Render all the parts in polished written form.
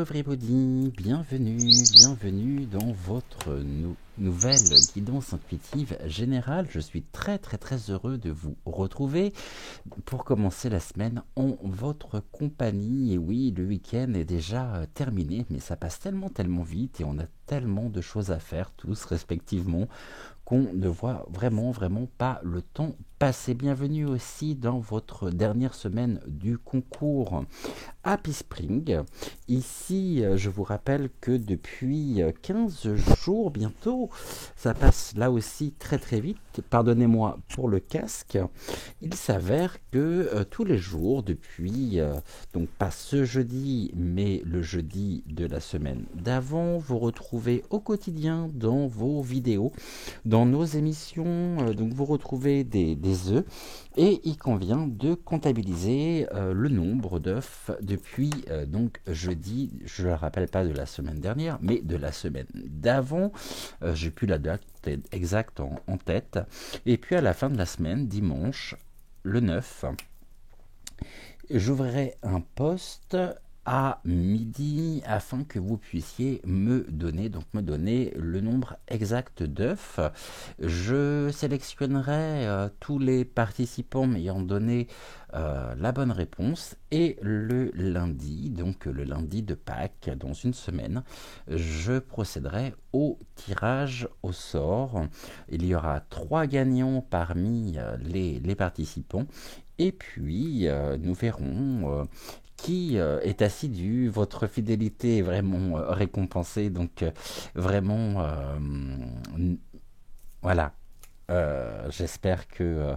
everybody, bienvenue dans votre nouvelle guidance intuitive générale. Je suis très heureux de vous retrouver pour commencer la semaine en votre compagnie. Et oui, le week-end est déjà terminé, mais ça passe tellement vite et on a tellement de choses à faire tous respectivement qu'on ne voit vraiment pas le temps passer. Bienvenue aussi dans votre dernière semaine du concours Happy Spring. Ici, je vous rappelle que depuis 15 jours bientôt, ça passe là aussi très vite. Pardonnez-moi pour le casque. Il s'avère que tous les jours, depuis, donc pas ce jeudi, mais le jeudi de la semaine d'avant, vous retrouvez au quotidien dans vos vidéos, dans nos émissions, donc vous retrouvez des œufs. Et il convient de comptabiliser le nombre d'œufs depuis donc jeudi, je ne le rappelle pas de la semaine dernière, mais de la semaine d'avant. J'ai plus la date exacte en tête. Et puis à la fin de la semaine, dimanche, le 9, j'ouvrirai un post à midi afin que vous puissiez me donner le nombre exact d'œufs. Je sélectionnerai tous les participants ayant donné la bonne réponse, et le lundi, donc le lundi de Pâques, dans une semaine, je procéderai au tirage au sort. Il y aura 3 gagnants parmi les participants, et puis nous verrons qui est assidu. Votre fidélité est vraiment récompensée, donc vraiment voilà. J'espère que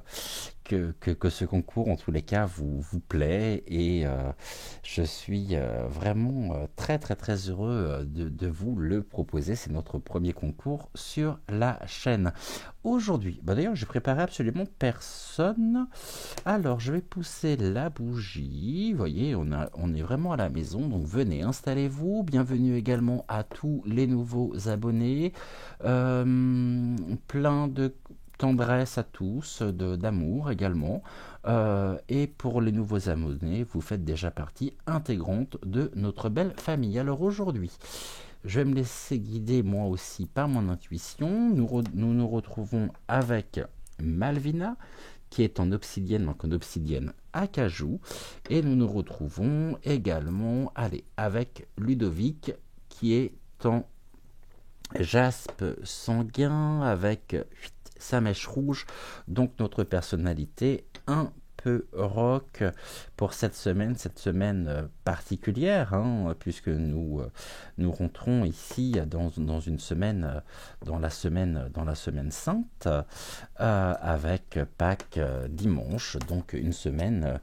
ce concours, en tous les cas, vous plaît, et je suis vraiment très heureux de vous le proposer. C'est notre premier concours sur la chaîne. Aujourd'hui, d'ailleurs, j'ai préparé absolument personne. Alors, je vais pousser la bougie. Vous voyez, on est vraiment à la maison, donc venez, installez-vous. Bienvenue également à tous les nouveaux abonnés. Plein de tendresse à tous, d'amour également. Et pour les nouveaux abonnés, vous faites déjà partie intégrante de notre belle famille. Alors aujourd'hui, je vais me laisser guider moi aussi par mon intuition. Nous nous retrouvons avec Malvina, qui est en obsidienne, donc en obsidienne acajou. Et nous nous retrouvons également avec Ludovic, qui est en jaspe sanguin avec sa mèche rouge, donc notre personnalité un peu rock pour cette semaine particulière, puisque nous rentrons ici dans une semaine, dans la semaine sainte, avec Pâques dimanche, donc une semaine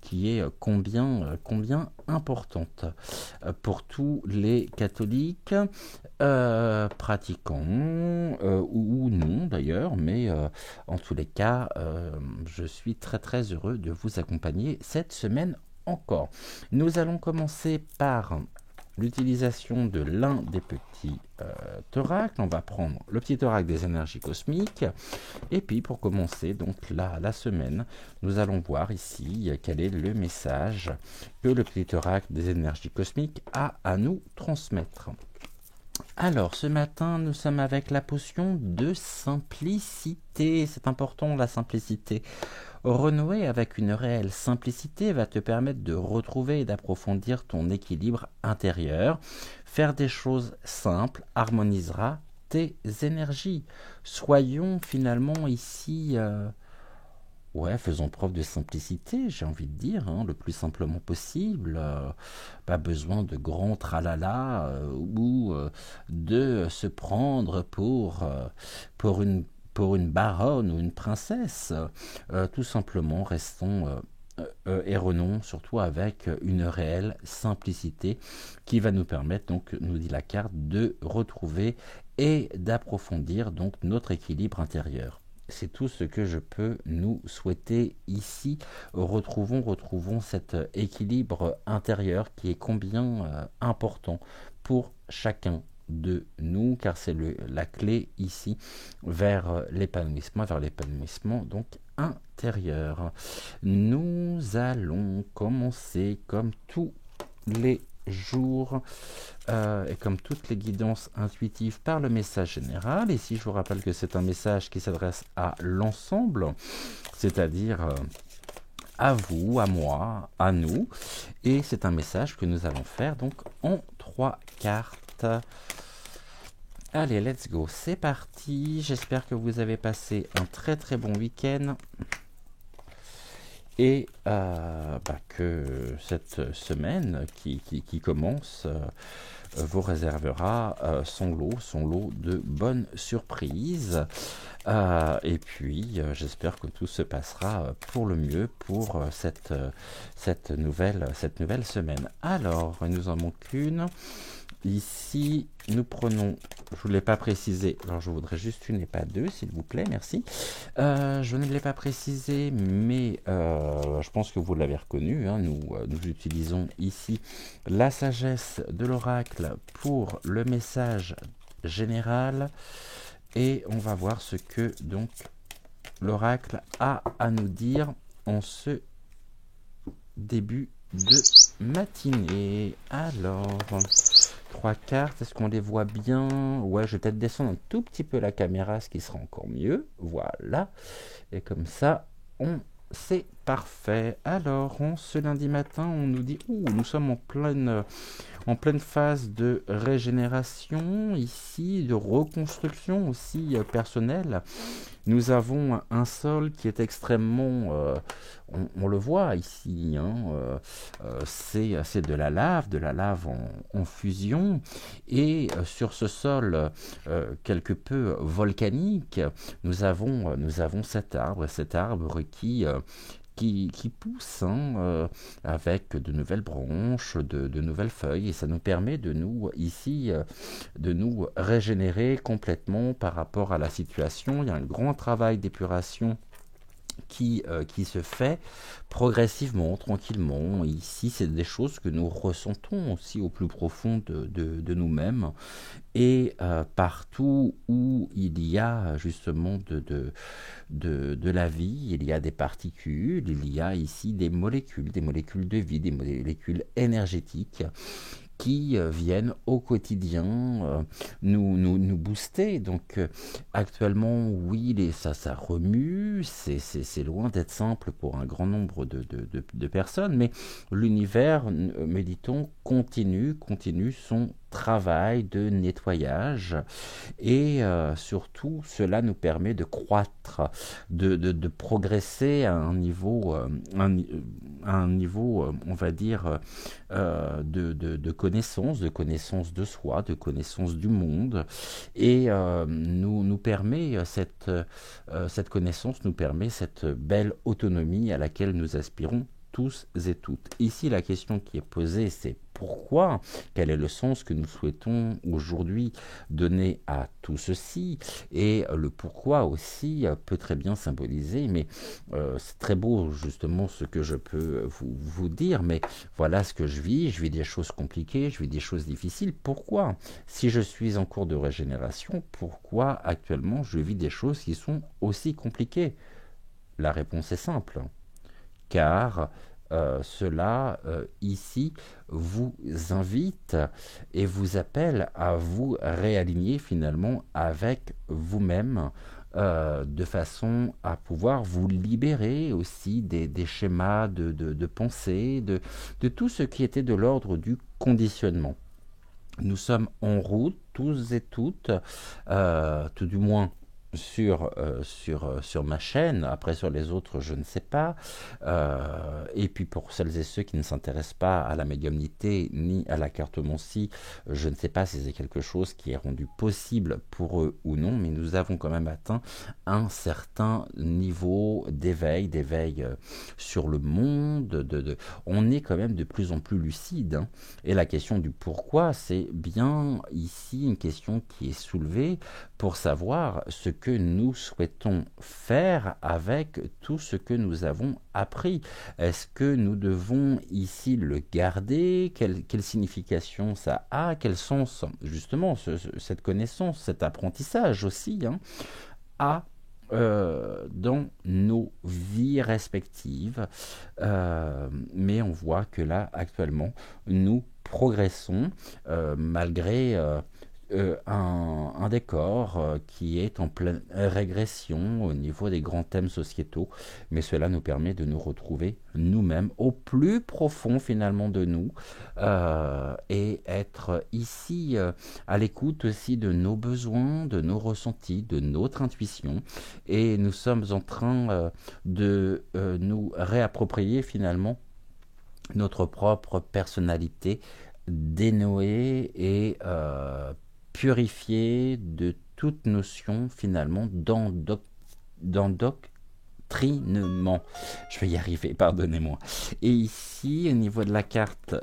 qui est combien importante pour tous les catholiques, pratiquants ou non d'ailleurs, mais en tous les cas, je suis très heureux de vous accompagner cette semaine encore. Nous allons commencer par l'utilisation de l'un des petits oracles. On va prendre le petit oracle des énergies cosmiques, et puis pour commencer donc la semaine, nous allons voir ici quel est le message que le petit oracle des énergies cosmiques a à nous transmettre. Alors, ce matin, nous sommes avec la potion de simplicité. C'est important, la simplicité. Renouer avec une réelle simplicité va te permettre de retrouver et d'approfondir ton équilibre intérieur. Faire des choses simples harmonisera tes énergies. Soyons finalement ici... faisons preuve de simplicité, j'ai envie de dire, le plus simplement possible. Pas besoin de grands tralala ou de se prendre pour une baronne ou une princesse. Tout simplement, restons et renons surtout avec une réelle simplicité qui va nous permettre, donc, nous dit la carte, de retrouver et d'approfondir donc notre équilibre intérieur. C'est tout ce que je peux nous souhaiter ici. Retrouvons cet équilibre intérieur qui est combien important pour chacun de nous, car c'est la clé ici vers l'épanouissement donc intérieur. Nous allons commencer comme tous les jour, et comme toutes les guidances intuitives par le message général. Ici, je vous rappelle que c'est un message qui s'adresse à l'ensemble, c'est-à-dire à vous, à moi, à nous. Et c'est un message que nous allons faire donc en 3 cartes. Allez, let's go, c'est parti. J'espère que vous avez passé un très très bon week-end. Et que cette semaine qui commence vous réservera son lot de bonnes surprises. Et puis, j'espère que tout se passera pour le mieux pour cette nouvelle semaine. Alors, il nous en manque une. Ici, nous prenons, je ne vous l'ai pas précisé, alors je voudrais juste une et pas deux, s'il vous plaît, merci. Je ne l'ai pas précisé, mais je pense que vous l'avez reconnu, hein, nous utilisons ici la sagesse de l'oracle pour le message général. Et on va voir ce que donc l'oracle a à nous dire en ce début de matinée. Alors, 3 cartes, est-ce qu'on les voit bien? Ouais, je vais peut-être descendre un tout petit peu la caméra, ce qui sera encore mieux. Voilà. Et comme ça, c'est parfait. Alors, ce lundi matin, on nous dit, nous sommes en pleine phase de régénération ici, de reconstruction aussi personnelle. Nous avons un sol qui est extrêmement, on le voit ici, hein, c'est de la lave en fusion, et sur ce sol quelque peu volcanique, nous avons cet arbre qui pousse, hein, avec de nouvelles branches, de nouvelles feuilles, et ça nous permet de nous régénérer complètement par rapport à la situation. Il y a un grand travail d'épuration qui se fait progressivement, tranquillement. Ici, c'est des choses que nous ressentons aussi au plus profond de nous-mêmes. Et partout où il y a justement de la vie, il y a des particules, il y a ici des molécules de vie, des molécules énergétiques qui viennent au quotidien nous booster. Donc actuellement, oui, ça remue, c'est loin d'être simple pour un grand nombre de personnes, mais l'univers, méditons, continue son travail de nettoyage, et surtout cela nous permet de croître, de progresser à un niveau, on va dire, de connaissance de soi, de connaissance du monde, et nous permet cette connaissance, nous permet cette belle autonomie à laquelle nous aspirons tous et toutes. Ici, la question qui est posée, c'est pourquoi? Quel est le sens que nous souhaitons aujourd'hui donner à tout ceci? Et le pourquoi aussi peut très bien symboliser, mais c'est très beau justement ce que je peux vous dire, mais voilà ce que je vis des choses compliquées, je vis des choses difficiles. Pourquoi? Si je suis en cours de régénération, pourquoi actuellement je vis des choses qui sont aussi compliquées? La réponse est simple. Car cela ici vous invite et vous appelle à vous réaligner finalement avec vous-même, de façon à pouvoir vous libérer aussi des schémas de pensée, de tout ce qui était de l'ordre du conditionnement. Nous sommes en route, tous et toutes, tout du moins sur ma chaîne. Après, sur les autres, je ne sais pas. Et puis, pour celles et ceux qui ne s'intéressent pas à la médiumnité ni à la cartomancie, je ne sais pas si c'est quelque chose qui est rendu possible pour eux ou non, mais nous avons quand même atteint un certain niveau d'éveil sur le monde. On est quand même de plus en plus lucide, hein. Et la question du pourquoi, c'est bien ici une question qui est soulevée pour savoir ce que nous souhaitons faire avec tout ce que nous avons appris. Est-ce que nous devons ici le garder? Quelle signification ça a? Quel sens, justement, cette connaissance, cet apprentissage aussi, hein, a dans nos vies respectives. Mais on voit que là, actuellement, nous progressons malgré un décor qui est en pleine régression au niveau des grands thèmes sociétaux, mais cela nous permet de nous retrouver nous-mêmes au plus profond finalement de nous et être ici à l'écoute aussi de nos besoins, de nos ressentis, de notre intuition, et nous sommes en train de nous réapproprier finalement notre propre personnalité dénouée et purifiée de toute notion finalement d'endoctrinement. Je vais y arriver, pardonnez-moi. Et ici, au niveau de la carte,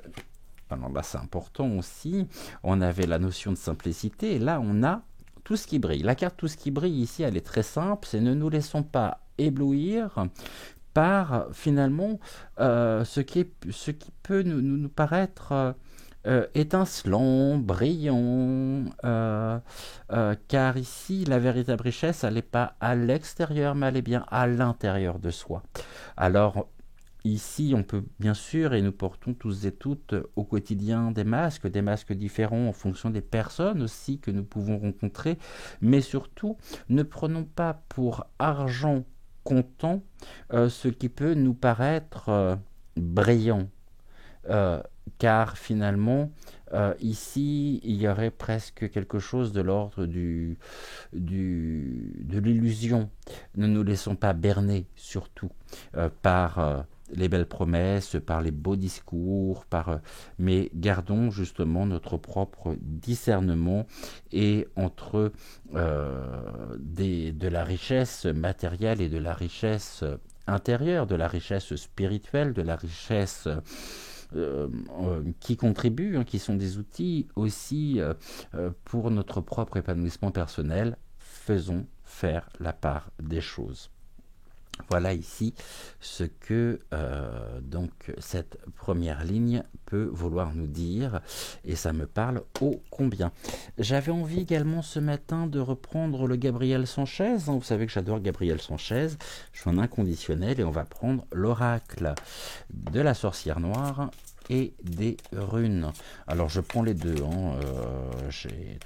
alors là c'est important aussi, on avait la notion de simplicité, et là on a tout ce qui brille. La carte tout ce qui brille ici, elle est très simple, c'est ne nous laissons pas éblouir par finalement ce qui peut nous paraître étincelant, brillant, car ici la véritable richesse, elle n'est pas à l'extérieur, mais elle est bien à l'intérieur de soi. Alors ici, on peut bien sûr, et nous portons tous et toutes au quotidien des masques différents en fonction des personnes aussi que nous pouvons rencontrer, mais surtout, ne prenons pas pour argent comptant ce qui peut nous paraître brillant, euh, car finalement, ici, il y aurait presque quelque chose de l'ordre de l'illusion. Ne nous laissons pas berner, surtout, par les belles promesses, par les beaux discours, mais gardons justement notre propre discernement et entre de la richesse matérielle et de la richesse intérieure, de la richesse spirituelle, de la richesse qui contribuent, hein, qui sont des outils aussi pour notre propre épanouissement personnel. Faisons faire la part des choses. Voilà ici ce que donc cette première ligne peut vouloir nous dire, et ça me parle ô combien. J'avais envie également ce matin de reprendre le Gabriel Sanchez, hein, vous savez que j'adore Gabriel Sanchez, je suis un inconditionnel, et on va prendre l'oracle de la sorcière noire et des runes. Alors je prends les deux, hein.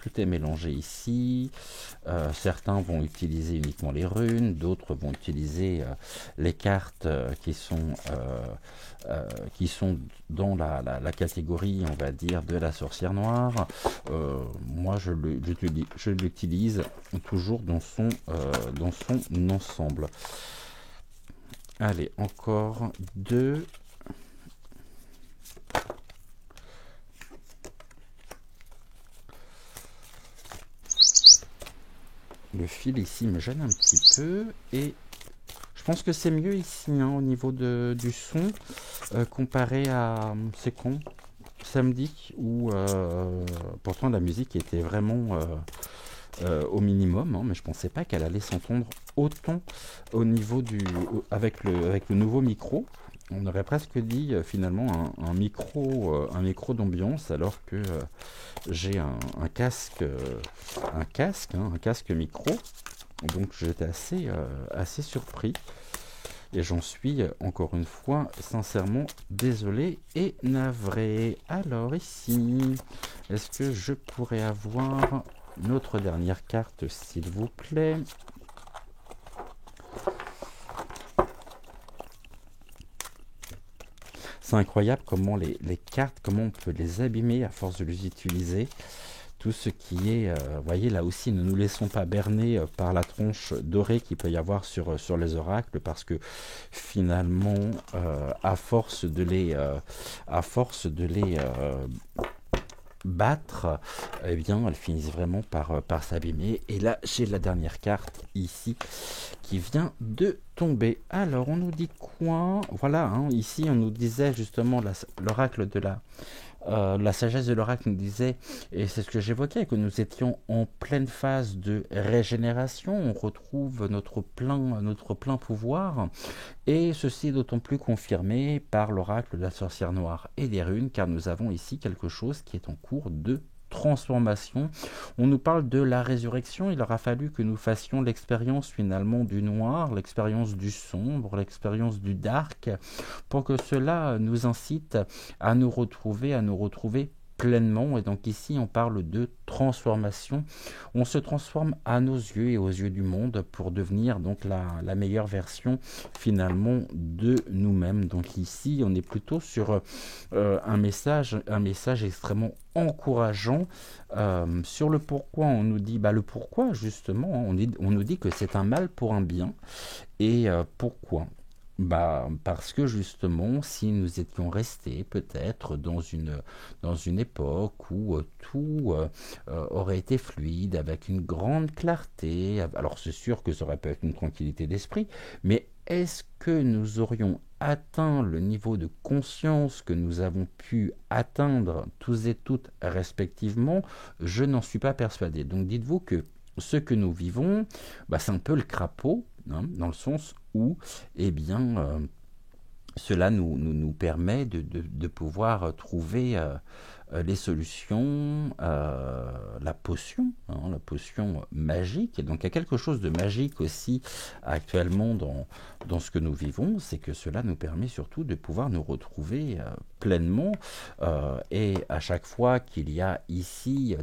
Tout est mélangé ici. Certains vont utiliser uniquement les runes, d'autres vont utiliser les cartes qui sont dans la catégorie, on va dire, de la sorcière noire. Moi je l'utilise toujours dans son ensemble. Allez, encore deux. Le fil ici me gêne un petit peu, et je pense que c'est mieux ici, hein, au niveau du son, comparé à c'est con samedi où pourtant la musique était vraiment au minimum, hein, mais je pensais pas qu'elle allait s'entendre autant au niveau avec le nouveau micro. On aurait presque dit finalement un micro d'ambiance, alors que j'ai un casque, un casque micro. Donc j'étais assez surpris, et j'en suis encore une fois sincèrement désolé et navré. Alors ici, est-ce que je pourrais avoir notre dernière carte, s'il vous plaît? C'est incroyable comment les cartes, comment on peut les abîmer à force de les utiliser. Tout ce qui est, vous voyez là aussi, ne nous laissons pas berner par la tronche dorée qu'il peut y avoir sur les oracles, parce que finalement, à force de les battre, eh bien elles finissent vraiment par s'abîmer. Et là j'ai la dernière carte ici qui vient de tomber. Alors on nous dit quoi? Voilà, hein, ici on nous disait justement l'oracle de la sagesse de l'oracle nous disait, et c'est ce que j'évoquais, que nous étions en pleine phase de régénération, on retrouve notre plein pouvoir, et ceci est d'autant plus confirmé par l'oracle de la sorcière noire et des runes, car nous avons ici quelque chose qui est en cours de transformation. On nous parle de la résurrection. Il aura fallu que nous fassions l'expérience finalement du noir, l'expérience du sombre, l'expérience du dark, pour que cela nous incite à nous retrouver pleinement. Et donc ici on parle de transformation. On se transforme à nos yeux et aux yeux du monde pour devenir donc la meilleure version finalement de nous-mêmes. Donc ici on est plutôt sur un message extrêmement encourageant sur le pourquoi. On nous dit le pourquoi justement, on nous dit que c'est un mal pour un bien. Et pourquoi? Parce que justement, si nous étions restés peut-être dans une époque où tout aurait été fluide, avec une grande clarté, alors c'est sûr que ça aurait pu être une tranquillité d'esprit, mais est-ce que nous aurions atteint le niveau de conscience que nous avons pu atteindre tous et toutes respectivement? Je n'en suis pas persuadé. Donc dites-vous que ce que nous vivons, c'est un peu le crapaud, hein, dans le sens où, eh bien, cela nous permet de pouvoir trouver les solutions, la potion, hein, la potion magique. Et donc il y a quelque chose de magique aussi actuellement dans ce que nous vivons, c'est que cela nous permet surtout de pouvoir nous retrouver pleinement. Et à chaque fois qu'il y a ici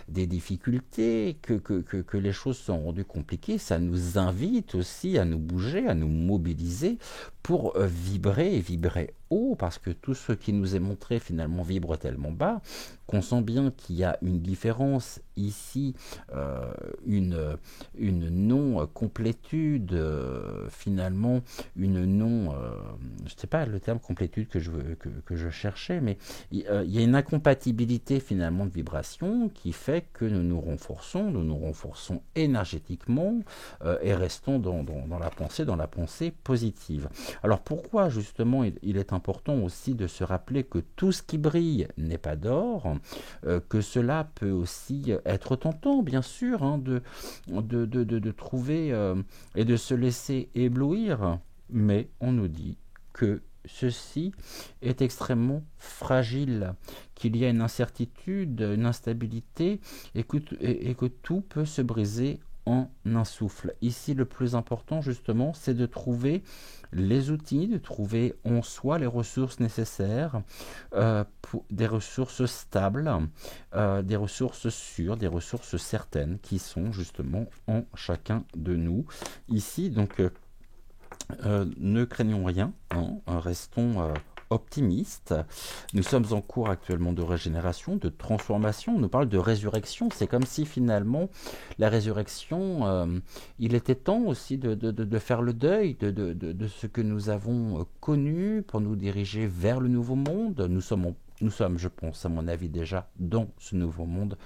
des difficultés, que les choses sont rendues compliquées, ça nous invite aussi à nous bouger, à nous mobiliser pour vibrer et vibrer haut, parce que tout ce qui nous est montré finalement vibre tellement bas qu'on sent bien qu'il y a une différence ici, une non-complétude, finalement, une non... je ne sais pas le terme complétude que je cherchais, mais il y a une incompatibilité finalement de vibration qui fait que nous nous renforçons énergétiquement et restons dans la pensée positive. Alors pourquoi justement il est important aussi de se rappeler que tout ce qui brille n'est pas d'or, que cela peut aussi être tentant, bien sûr, hein, de trouver et de se laisser éblouir, mais on nous dit que ceci est extrêmement fragile, qu'il y a une incertitude, une instabilité, et que tout peut se briser en un souffle. Ici, le plus important, justement, c'est de trouver les outils, de trouver en soi les ressources nécessaires, pour des ressources stables, des ressources sûres, des ressources certaines qui sont justement en chacun de nous. Ici, donc, ne craignons rien, hein, restons optimistes. Nous sommes en cours actuellement de régénération, de transformation. On nous parle de résurrection. C'est comme si finalement la résurrection, il était temps aussi de faire le deuil de ce que nous avons connu pour nous diriger vers le nouveau monde. Nous sommes, je pense, à mon avis déjà dans ce nouveau monde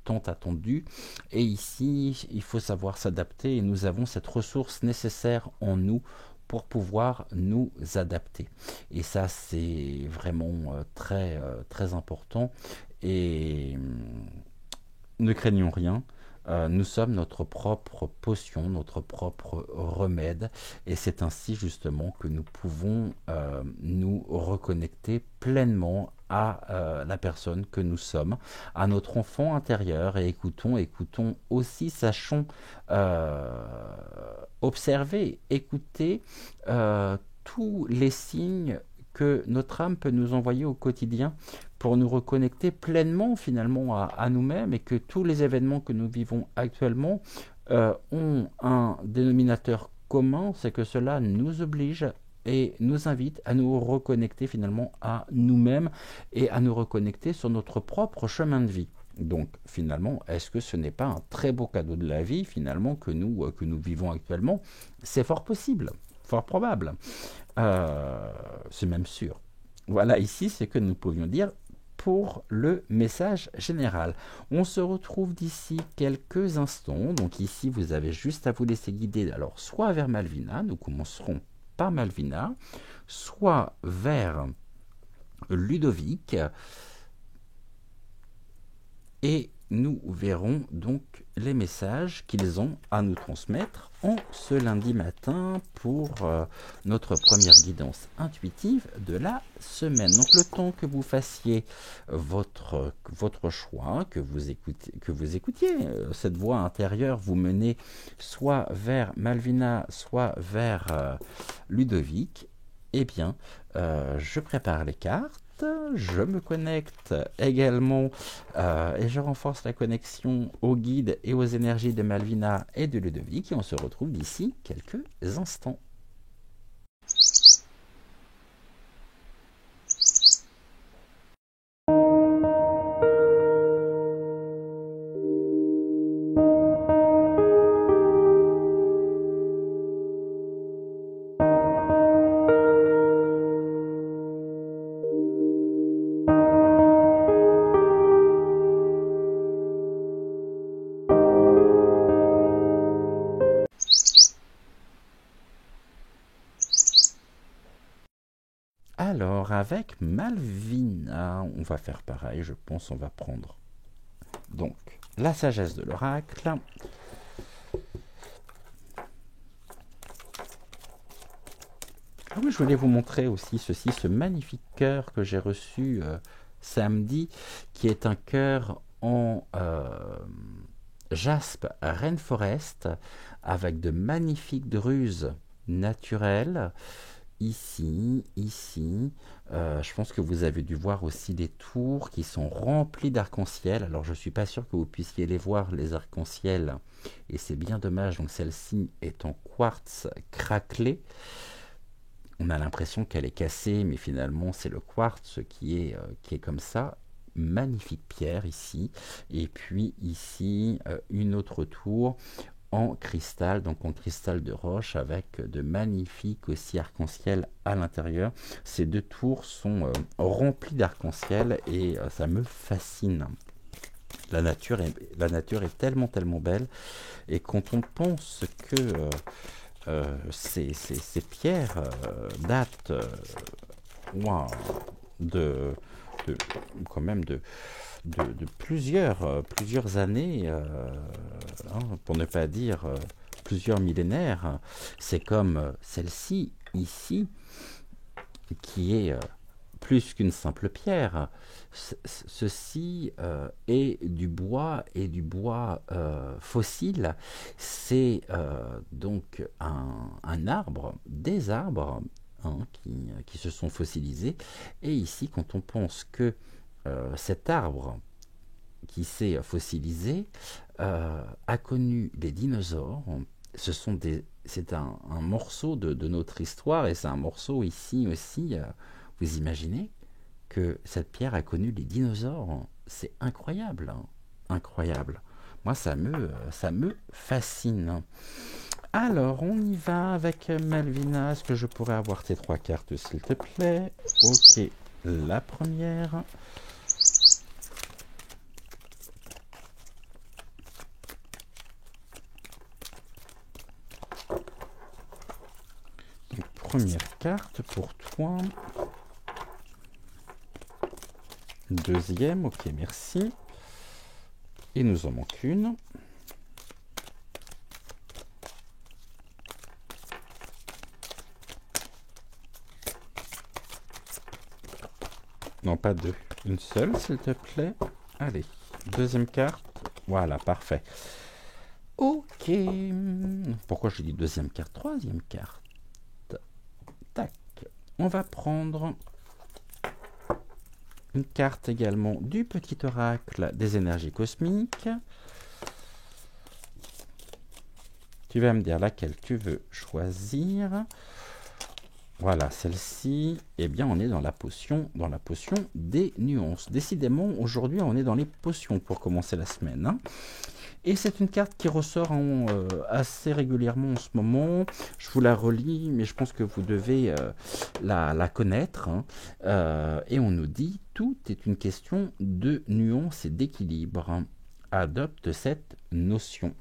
tant attendu. Et ici, il faut savoir s'adapter et nous avons cette ressource nécessaire en nous pour pouvoir nous adapter. Et ça, c'est vraiment très, très important. Et ne craignons rien. Nous sommes notre propre potion, notre propre remède, et c'est ainsi justement que nous pouvons nous reconnecter pleinement à la personne que nous sommes, à notre enfant intérieur, et écoutons aussi, sachons observer, écouter tous les signes que notre âme peut nous envoyer au quotidien pour nous reconnecter pleinement finalement à nous-mêmes, et que tous les événements que nous vivons actuellement ont un dénominateur commun, c'est que cela nous oblige et nous invite à nous reconnecter finalement à nous-mêmes et à nous reconnecter sur notre propre chemin de vie. Donc finalement, est-ce que ce n'est pas un très beau cadeau de la vie finalement que nous vivons actuellement? C'est fort possible, fort probable. C'est même sûr. Voilà, ici, c'est que nous pouvions dire pour le message général. On se retrouve d'ici quelques instants. Donc ici, vous avez juste à vous laisser guider. Alors, soit vers Malvina, nous commencerons par Malvina, soit vers Ludovic, et nous verrons donc les messages qu'ils ont à nous transmettre en ce lundi matin pour notre première guidance intuitive de la semaine. Donc le temps que vous fassiez votre choix, que vous écoutiez cette voix intérieure vous menez soit vers Malvina, soit vers Ludovic, eh bien, je prépare les cartes. Je me connecte également et je renforce la connexion aux guides et aux énergies de Malvina et de Ludovic et on se retrouve d'ici quelques instants. Alors, avec Malvina, on va faire pareil, je pense on va prendre donc la sagesse de l'oracle. Ah oui, je voulais vous montrer aussi ce magnifique cœur que j'ai reçu samedi, qui est un cœur en jaspe rainforest, avec de magnifiques druses naturelles. Ici, je pense que vous avez dû voir aussi des tours qui sont remplies d'arc-en-ciel. Alors je ne suis pas sûr que vous puissiez les voir, les arcs-en-ciel, et c'est bien dommage. Donc celle-ci est en quartz craquelé. On a l'impression qu'elle est cassée, mais finalement c'est le quartz qui est comme ça. Magnifique pierre ici. Et puis ici, une autre tour en cristal, donc en cristal de roche, avec de magnifiques aussi arc-en-ciel à l'intérieur. Ces deux tours sont remplies d'arc-en-ciel et ça me fascine. La nature est tellement belle, et quand on pense que ces pierres datent wow, de quand même de plusieurs années, pour ne pas dire plusieurs millénaires. C'est comme celle-ci ici, qui est plus qu'une simple pierre. Ceci est du bois, et du bois fossile. C'est donc un arbre, des arbres qui se sont fossilisés. Et ici, quand on pense que cet arbre qui s'est fossilisé a connu les dinosaures, c'est un morceau de notre histoire, et c'est un morceau ici aussi. Vous imaginez que cette pierre a connu les dinosaures? C'est incroyable, hein, incroyable. Moi, ça me fascine. Alors, on y va avec Malvina. Est-ce que je pourrais avoir tes 3 cartes, s'il te plaît? Ok, la première. Donc, première carte pour toi. Deuxième, ok, merci. Il nous en manque une. Non, pas deux. Une seule, s'il te plaît. Allez, deuxième carte. Voilà, parfait. Ok. Pourquoi je dis deuxième carte? Troisième carte. Tac. On va prendre une carte également du petit oracle des énergies cosmiques. Tu vas me dire laquelle tu veux choisir. Voilà, celle-ci, eh bien, on est dans la potion des nuances. Décidément, aujourd'hui, on est dans les potions pour commencer la semaine, hein. Et c'est une carte qui ressort assez régulièrement en ce moment. Je vous la relis, mais je pense que vous devez la connaître, hein. Et on nous dit, tout est une question de nuance et d'équilibre. Adopte cette notion.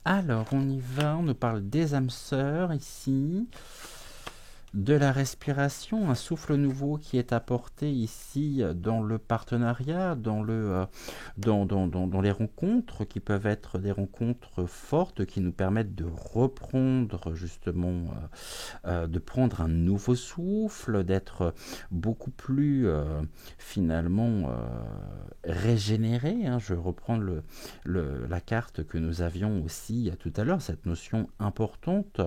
Alors, on y va, on nous parle des âmes sœurs ici. de la respiration, un souffle nouveau qui est apporté ici dans le partenariat, dans les rencontres qui peuvent être des rencontres fortes qui nous permettent de reprendre justement, de prendre un nouveau souffle, d'être beaucoup plus finalement régénéré, hein. Je reprends la carte que nous avions aussi tout à l'heure, cette notion importante.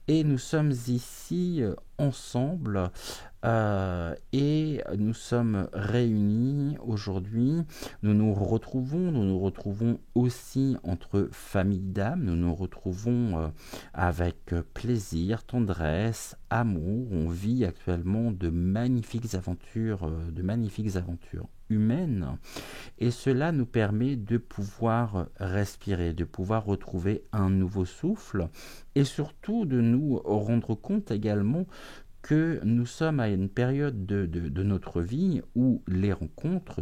Et nous sommes ici ensemble et nous sommes réunis aujourd'hui. Nous nous retrouvons aussi entre familles d'âme, nous nous retrouvons avec plaisir, tendresse, amour. On vit actuellement de magnifiques aventures humaines, et cela nous permet de pouvoir respirer, de pouvoir retrouver un nouveau souffle, et surtout de nous rendre compte également que nous sommes à une période de notre vie où les rencontres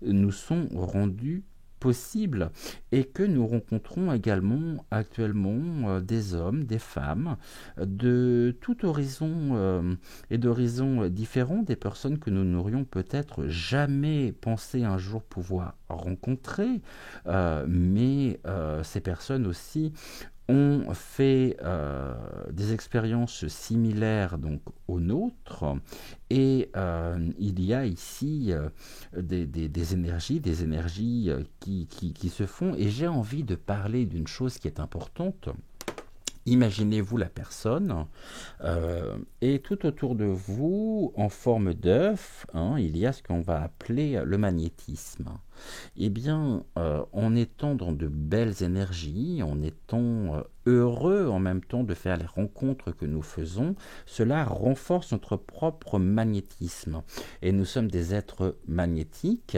nous sont rendues possibles, et que nous rencontrons également actuellement des hommes, des femmes de tout horizon et d'horizons différents, des personnes que nous n'aurions peut-être jamais pensé un jour pouvoir rencontrer, mais ces personnes aussi ont fait des expériences similaires donc aux nôtres, et il y a ici des énergies qui se font, et j'ai envie de parler d'une chose qui est importante. Imaginez-vous la personne, et tout autour de vous, en forme d'œuf, hein, il y a ce qu'on va appeler le magnétisme. Eh bien, en étant dans de belles énergies, en étant heureux en même temps de faire les rencontres que nous faisons, cela renforce notre propre magnétisme. Et nous sommes des êtres magnétiques,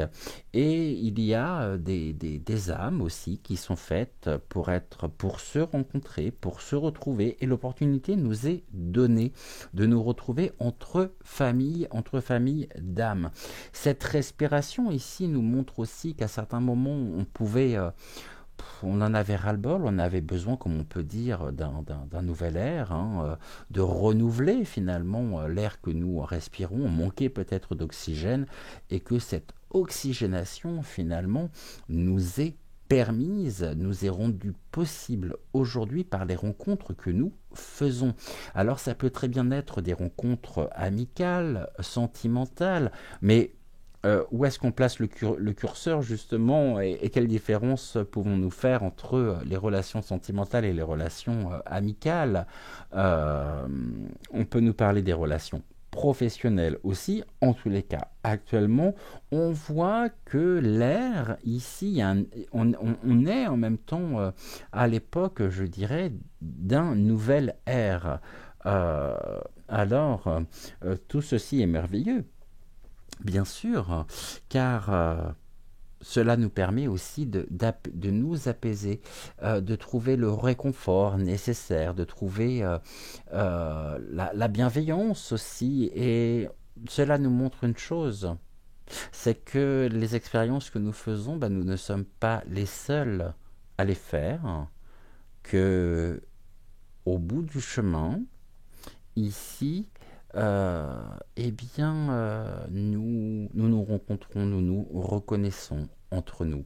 et il y a des âmes aussi qui sont faites pour se rencontrer, pour se retrouver, et l'opportunité nous est donnée de nous retrouver entre familles d'âmes. Cette respiration ici nous montre aussi qu'à certains moments on en avait ras-le-bol, on avait besoin, comme on peut dire, d'un nouvel air, hein, de renouveler finalement l'air que nous respirons. On manquait peut-être d'oxygène, et que cette oxygénation finalement nous est permise, nous est rendue possible aujourd'hui par les rencontres que nous faisons. Alors ça peut très bien être des rencontres amicales, sentimentales, mais où est-ce qu'on place le curseur justement, et quelle différence pouvons-nous faire entre les relations sentimentales et les relations amicales? Euh, on peut nous parler des relations professionnelles aussi. En tous les cas, actuellement, on voit que l'air ici, on est en même temps à l'époque, je dirais, d'un nouvel ère. Euh, tout ceci est merveilleux. Bien sûr, car cela nous permet aussi de nous apaiser, de trouver le réconfort nécessaire, de trouver la bienveillance aussi. Et cela nous montre une chose, c'est que les expériences que nous faisons, ben, nous ne sommes pas les seuls à les faire, que au bout du chemin, ici, eh bien, nous rencontrons, nous nous reconnaissons entre nous.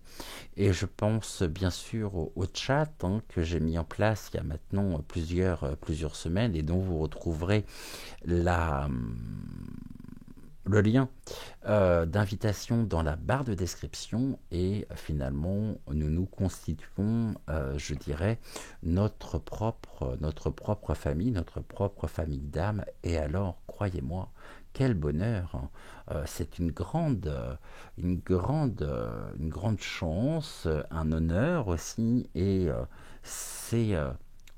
Et je pense bien sûr au chat, hein, que j'ai mis en place il y a maintenant plusieurs semaines, et dont vous retrouverez la, le lien d'invitation dans la barre de description. Et finalement, nous nous constituons, je dirais, notre propre famille d'âme. Et alors, croyez-moi, quel bonheur, hein. C'est une grande chance, un honneur aussi, et c'est,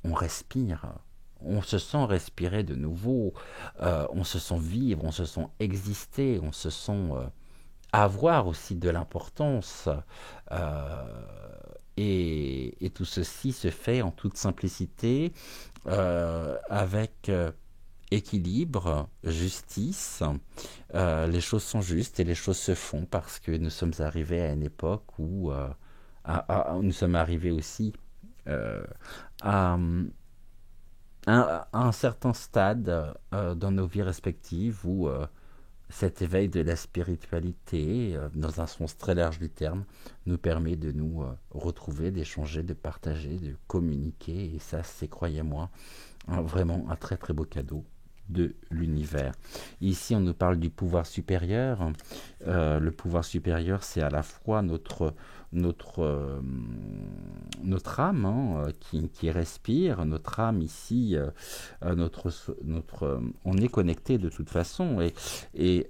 on respire. On se sent respirer de nouveau, on se sent vivre, on se sent exister, on se sent avoir aussi de l'importance. euh, et tout ceci se fait en toute simplicité, avec équilibre, justice. Les choses sont justes et les choses se font parce que nous sommes arrivés à une époque où nous sommes arrivés aussi euh, à, à un certain stade dans nos vies respectives où cet éveil de la spiritualité, dans un sens très large du terme, nous permet de nous retrouver, d'échanger, de partager, de communiquer. Et ça, c'est, croyez-moi, vraiment un très très beau cadeau de l'univers. Ici, on nous parle du pouvoir supérieur. Le pouvoir supérieur, c'est à la fois notre, euh, notre âme qui respire, notre âme ici, on est connecté de toute façon et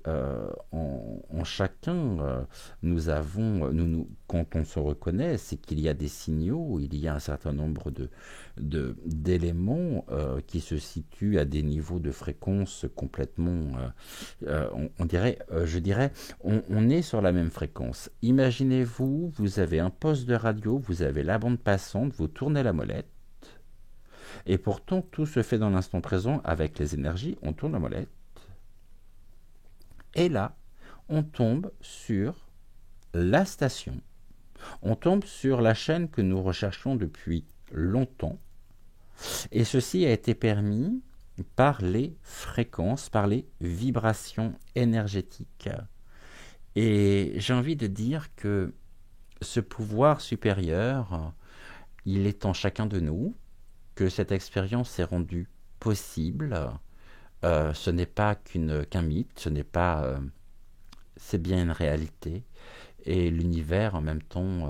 en chacun, quand on se reconnaît, c'est qu'il y a des signaux, il y a un certain nombre d'éléments qui se situent à des niveaux de fréquence complètement, je dirais, on est sur la même fréquence. Imaginez-vous, vous avez un poste de radio, vous avez la bande passante, vous tournez la molette, et pourtant tout se fait dans l'instant présent avec les énergies, on tourne la molette, et là, on tombe sur la station, on tombe sur la chaîne que nous recherchons depuis longtemps, et ceci a été permis par les fréquences, par les vibrations énergétiques. Et j'ai envie de dire que ce pouvoir supérieur, il est en chacun de nous, que cette expérience est rendue possible. Ce n'est pas qu'un mythe, c'est bien une réalité. Et l'univers, en même temps,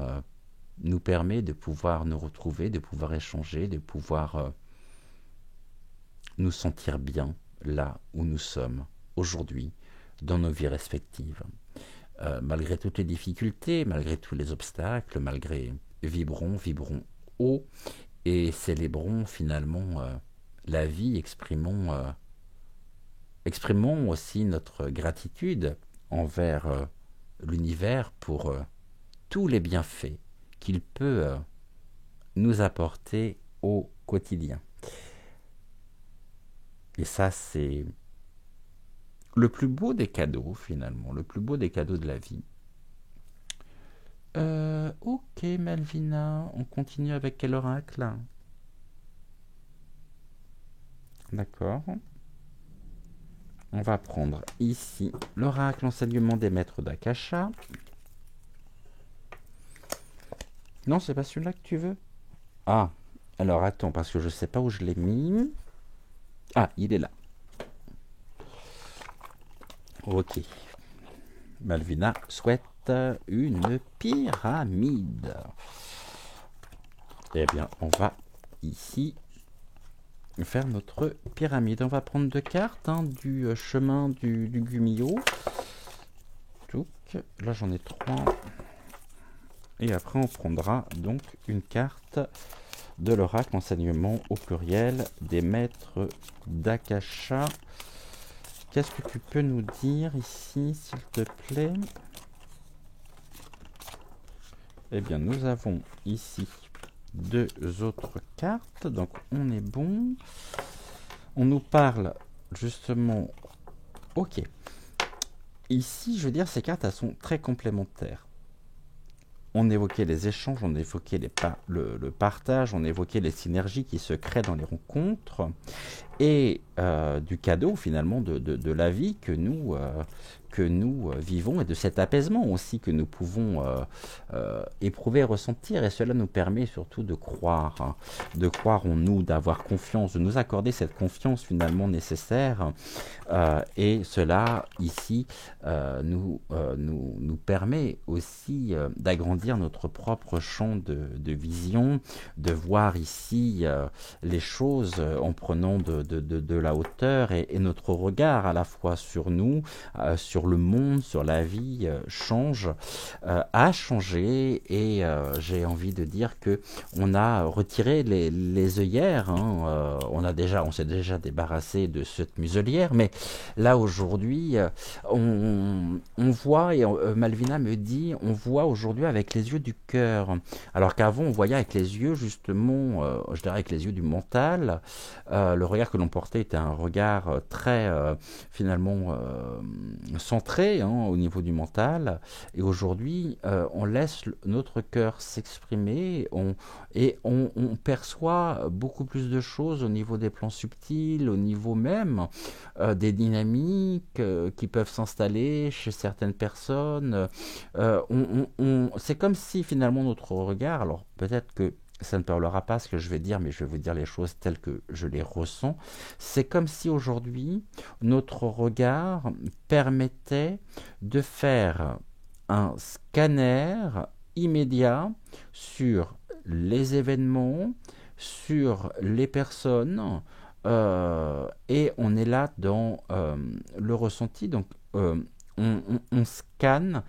nous permet de pouvoir nous retrouver, de pouvoir échanger, de pouvoir nous sentir bien là où nous sommes aujourd'hui, dans nos vies respectives. Malgré toutes les difficultés, malgré tous les obstacles, vibrons haut et célébrons finalement la vie, exprimons aussi notre gratitude envers l'univers pour tous les bienfaits qu'il peut nous apporter au quotidien. Et ça, c'est le plus beau des cadeaux, finalement, le plus beau des cadeaux de la vie. Ok, Malvina, on continue avec quel oracle? D'accord. On va prendre ici l'oracle enseignement des maîtres d'Akasha. Non, c'est pas celui-là que tu veux? Ah, alors attends, parce que je sais pas où je l'ai mis. Ah, il est là. Ok. Malvina souhaite une pyramide. Eh bien, on va ici faire notre pyramide. On va prendre 2 cartes du chemin du Gumio. Là, j'en ai 3. Et après, on prendra donc une carte de l'oracle enseignement au pluriel des maîtres d'Akasha. Qu'est-ce que tu peux nous dire ici, s'il te plaît? Eh bien, nous avons ici 2 autres cartes, donc on est bon. On nous parle justement... Ok. Ici, je veux dire, ces cartes, elles sont très complémentaires. On évoquait les échanges, on évoquait le partage, on évoquait les synergies qui se créent dans les rencontres et du cadeau finalement de la vie que nous vivons et de cet apaisement aussi que nous pouvons éprouver et ressentir. Et cela nous permet surtout de croire en nous, d'avoir confiance, de nous accorder cette confiance finalement nécessaire. Et cela ici nous permet aussi d'agrandir notre propre champ de vision, de voir ici les choses en prenant de la hauteur et notre regard à la fois sur nous, sur le monde, sur la vie a changé et j'ai envie de dire que on a retiré les œillères, on s'est déjà débarrassé de cette muselière, mais là aujourd'hui on voit et Malvina me dit on voit aujourd'hui avec les yeux du cœur, alors qu'avant on voyait avec les yeux justement je dirais avec les yeux du mental, le regard que l'on portait était un regard très finalement centré hein, au niveau du mental. Et aujourd'hui, on laisse notre cœur s'exprimer on perçoit beaucoup plus de choses au niveau des plans subtils, au niveau même des dynamiques qui peuvent s'installer chez certaines personnes. C'est comme si finalement notre regard, alors peut-être que ça ne parlera pas ce que je vais dire, mais je vais vous dire les choses telles que je les ressens. C'est comme si aujourd'hui, notre regard permettait de faire un scanner immédiat sur les événements, sur les personnes, et on est là dans le ressenti. Donc, on scanne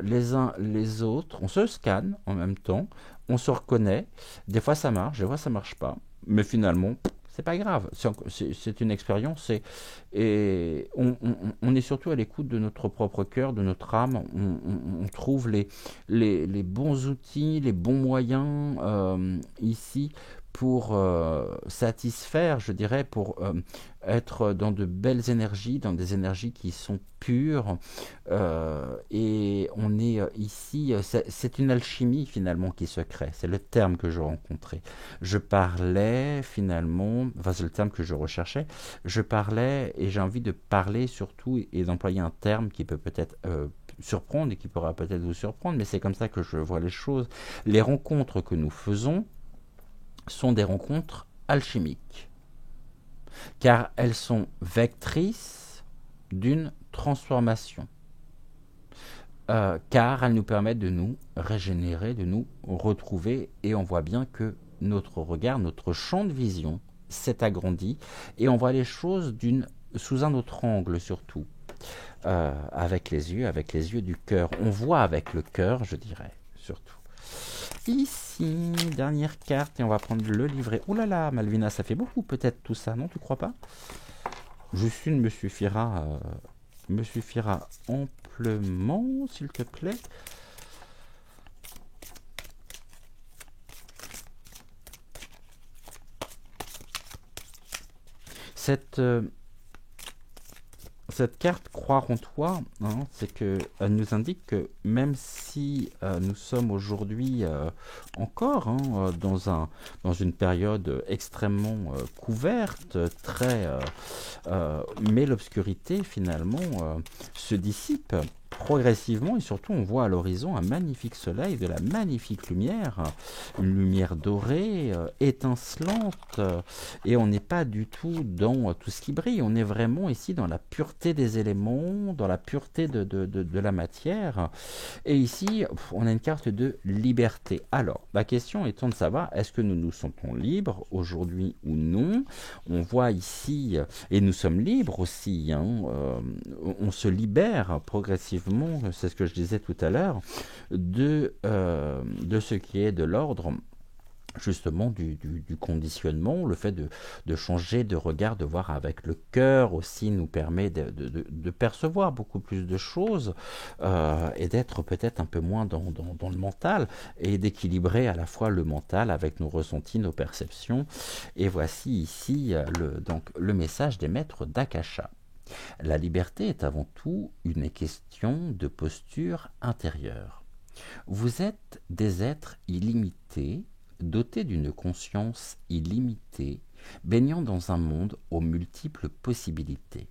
les uns les autres, on se scanne en même temps, on se reconnaît. Des fois ça marche, des fois ça marche pas, mais finalement c'est pas grave. C'est une expérience et on est surtout à l'écoute de notre propre cœur, de notre âme. On trouve les bons outils, les bons moyens ici pour satisfaire, je dirais, pour être dans de belles énergies, dans des énergies qui sont pures. Et on est ici, c'est une alchimie finalement qui se crée. C'est le terme que je rencontrais. Je parlais finalement, enfin c'est le terme que je recherchais, je parlais et j'ai envie de parler surtout et d'employer un terme qui peut peut-être surprendre et qui pourra peut-être vous surprendre, mais c'est comme ça que je vois les choses. Les rencontres que nous faisons sont des rencontres alchimiques, car elles sont vectrices d'une transformation, car elles nous permettent de nous régénérer, de nous retrouver, et on voit bien que notre regard, notre champ de vision s'est agrandi, et on voit les choses sous un autre angle surtout, avec les yeux du cœur. On voit avec le cœur, je dirais, surtout. Ici, dernière carte, et on va prendre le livret. Ouh là là, Malvina, ça fait beaucoup peut-être tout ça, non, tu crois pas? Juste une me suffira amplement, s'il te plaît. Cette carte croire en toi, hein, c'est que elle nous indique que même si nous sommes aujourd'hui encore hein, dans une période extrêmement couverte, mais l'obscurité finalement se dissipe progressivement et surtout on voit à l'horizon un magnifique soleil, de la magnifique lumière, une lumière dorée, étincelante, et on n'est pas du tout dans tout ce qui brille, on est vraiment ici dans la pureté des éléments, dans la pureté de la matière, et ici on a une carte de liberté. Alors la question étant de savoir est-ce que nous nous sentons libres aujourd'hui ou non. On voit ici, et nous sommes libres aussi, hein, on se libère progressivement, c'est ce que je disais tout à l'heure, de ce qui est de l'ordre justement du conditionnement. Le fait de changer de regard, de voir avec le cœur aussi nous permet de percevoir beaucoup plus de choses et d'être peut-être un peu moins dans le mental et d'équilibrer à la fois le mental avec nos ressentis, nos perceptions. Et voici ici donc le message des maîtres d'Akasha. La liberté est avant tout une question de posture intérieure. Vous êtes des êtres illimités, dotés d'une conscience illimitée, baignant dans un monde aux multiples possibilités.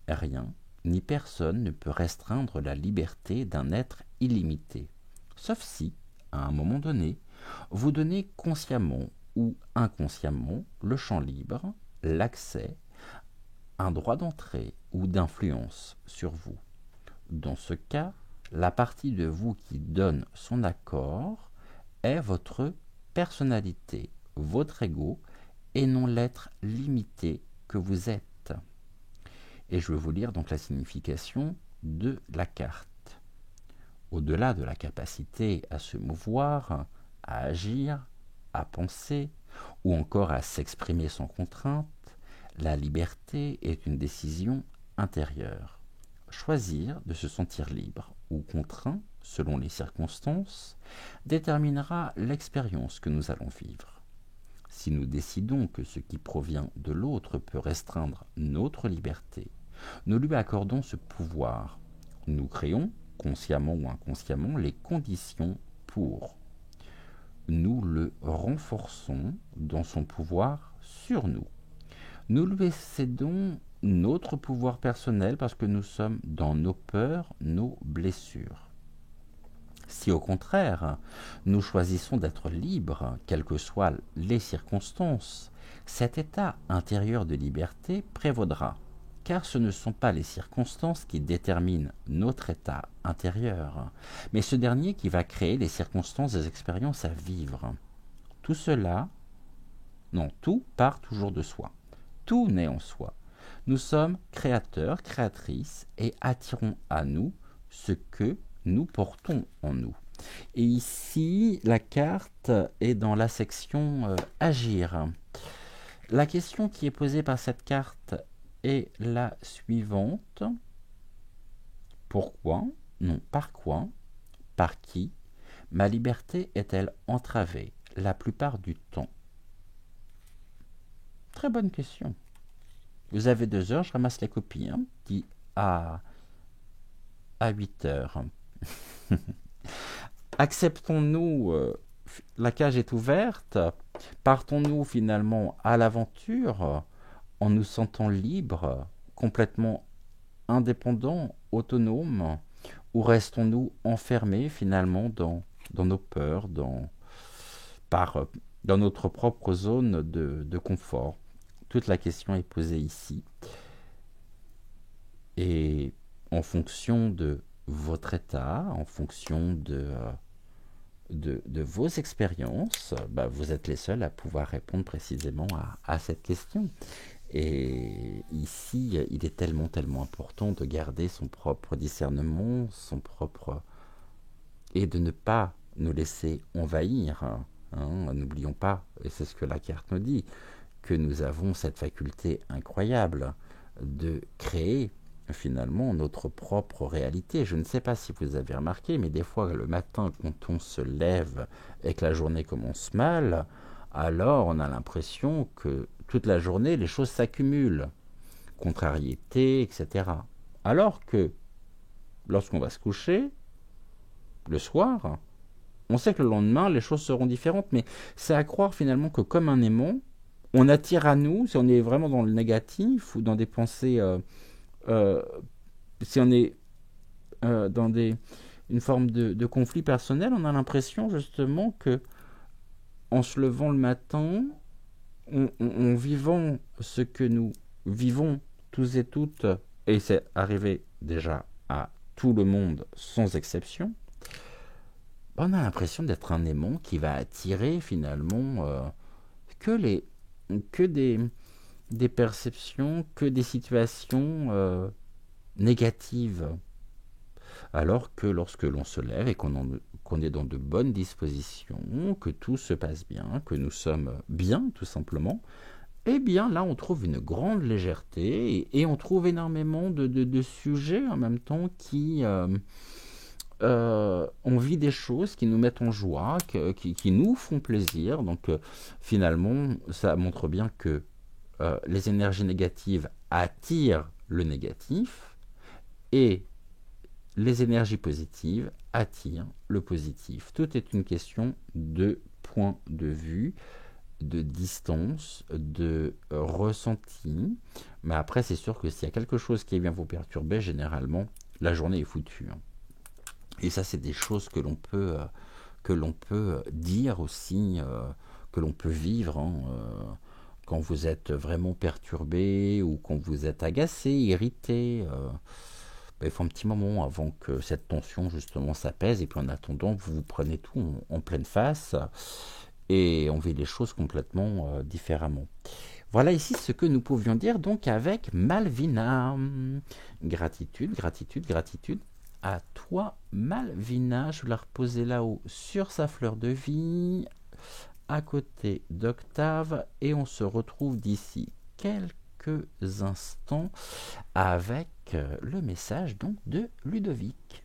Rien ni personne ne peut restreindre la liberté d'un être illimité, sauf si, à un moment donné, vous donnez consciemment ou inconsciemment le champ libre, l'accès, un droit d'entrée ou d'influence sur vous. Dans ce cas, la partie de vous qui donne son accord est votre personnalité, votre ego, et non l'être limité que vous êtes. Et je vais vous lire donc la signification de la carte. Au-delà de la capacité à se mouvoir, à agir, à penser, ou encore à s'exprimer sans contrainte, la liberté est une décision intérieure. Choisir de se sentir libre ou contraint, selon les circonstances, déterminera l'expérience que nous allons vivre. Si nous décidons que ce qui provient de l'autre peut restreindre notre liberté, nous lui accordons ce pouvoir. Nous créons, consciemment ou inconsciemment, les conditions pour. Nous le renforçons dans son pouvoir sur nous. Nous lui cédons notre pouvoir personnel parce que nous sommes dans nos peurs, nos blessures. Si au contraire, nous choisissons d'être libres, quelles que soient les circonstances, cet état intérieur de liberté prévaudra, car ce ne sont pas les circonstances qui déterminent notre état intérieur, mais ce dernier qui va créer les circonstances des expériences à vivre. Tout cela, non, tout part toujours de soi. Tout naît en soi. Nous sommes créateurs, créatrices et attirons à nous ce que nous portons en nous. Et ici, la carte est dans la section Agir. La question qui est posée par cette carte est la suivante. Pourquoi, non, par quoi, par qui, ma liberté est-elle entravée la plupart du temps? Très bonne question. Vous avez 2 heures, je ramasse les copies, dit à 8 heures. Acceptons-nous, la cage est ouverte, partons-nous finalement à l'aventure en nous sentant libres, complètement indépendants, autonomes, ou restons-nous enfermés finalement dans nos peurs, dans notre propre zone de confort? Toute la question est posée ici. Et en fonction de votre état, en fonction de vos expériences, vous êtes les seuls à pouvoir répondre précisément à cette question. Et ici, il est tellement important de garder son propre discernement, et de ne pas nous laisser envahir. N'oublions pas, et c'est ce que la carte nous dit, que nous avons cette faculté incroyable de créer finalement notre propre réalité. Je ne sais pas si vous avez remarqué, mais des fois le matin quand on se lève et que la journée commence mal, alors on a l'impression que toute la journée les choses s'accumulent, contrariétés, etc. Alors que lorsqu'on va se coucher, le soir, on sait que le lendemain les choses seront différentes, mais c'est à croire finalement que comme un aimant, on attire à nous, si on est vraiment dans le négatif ou dans des pensées, si on est dans une forme de conflit personnel, on a l'impression justement que en se levant le matin, en vivant ce que nous vivons tous et toutes, et c'est arrivé déjà à tout le monde sans exception, on a l'impression d'être un aimant qui va attirer finalement que des perceptions, que des situations négatives. Alors que lorsque l'on se lève et qu'on est dans de bonnes dispositions, que tout se passe bien, que nous sommes bien tout simplement, eh bien là on trouve une grande légèreté et on trouve énormément de sujets en même temps qui... on vit des choses qui nous mettent en joie, qui nous font plaisir. Donc finalement, ça montre bien que les énergies négatives attirent le négatif et les énergies positives attirent le positif. Tout est une question de point de vue, de distance, de ressenti. Mais après, c'est sûr que s'il y a quelque chose qui vient vous perturber, généralement, la journée est foutue. Et ça, c'est des choses que l'on peut dire aussi, que l'on peut vivre quand vous êtes vraiment perturbé ou quand vous êtes agacé, irrité. Il faut un petit moment avant que cette tension justement s'apaise, et puis en attendant, vous vous prenez tout en pleine face et on vit les choses complètement différemment. Voilà ici ce que nous pouvions dire donc avec Malvina. Gratitude, gratitude, gratitude à toi Malvina. Je vais la reposer là-haut sur sa fleur de vie, à côté d'Octave, et on se retrouve d'ici quelques instants avec le message donc de Ludovic.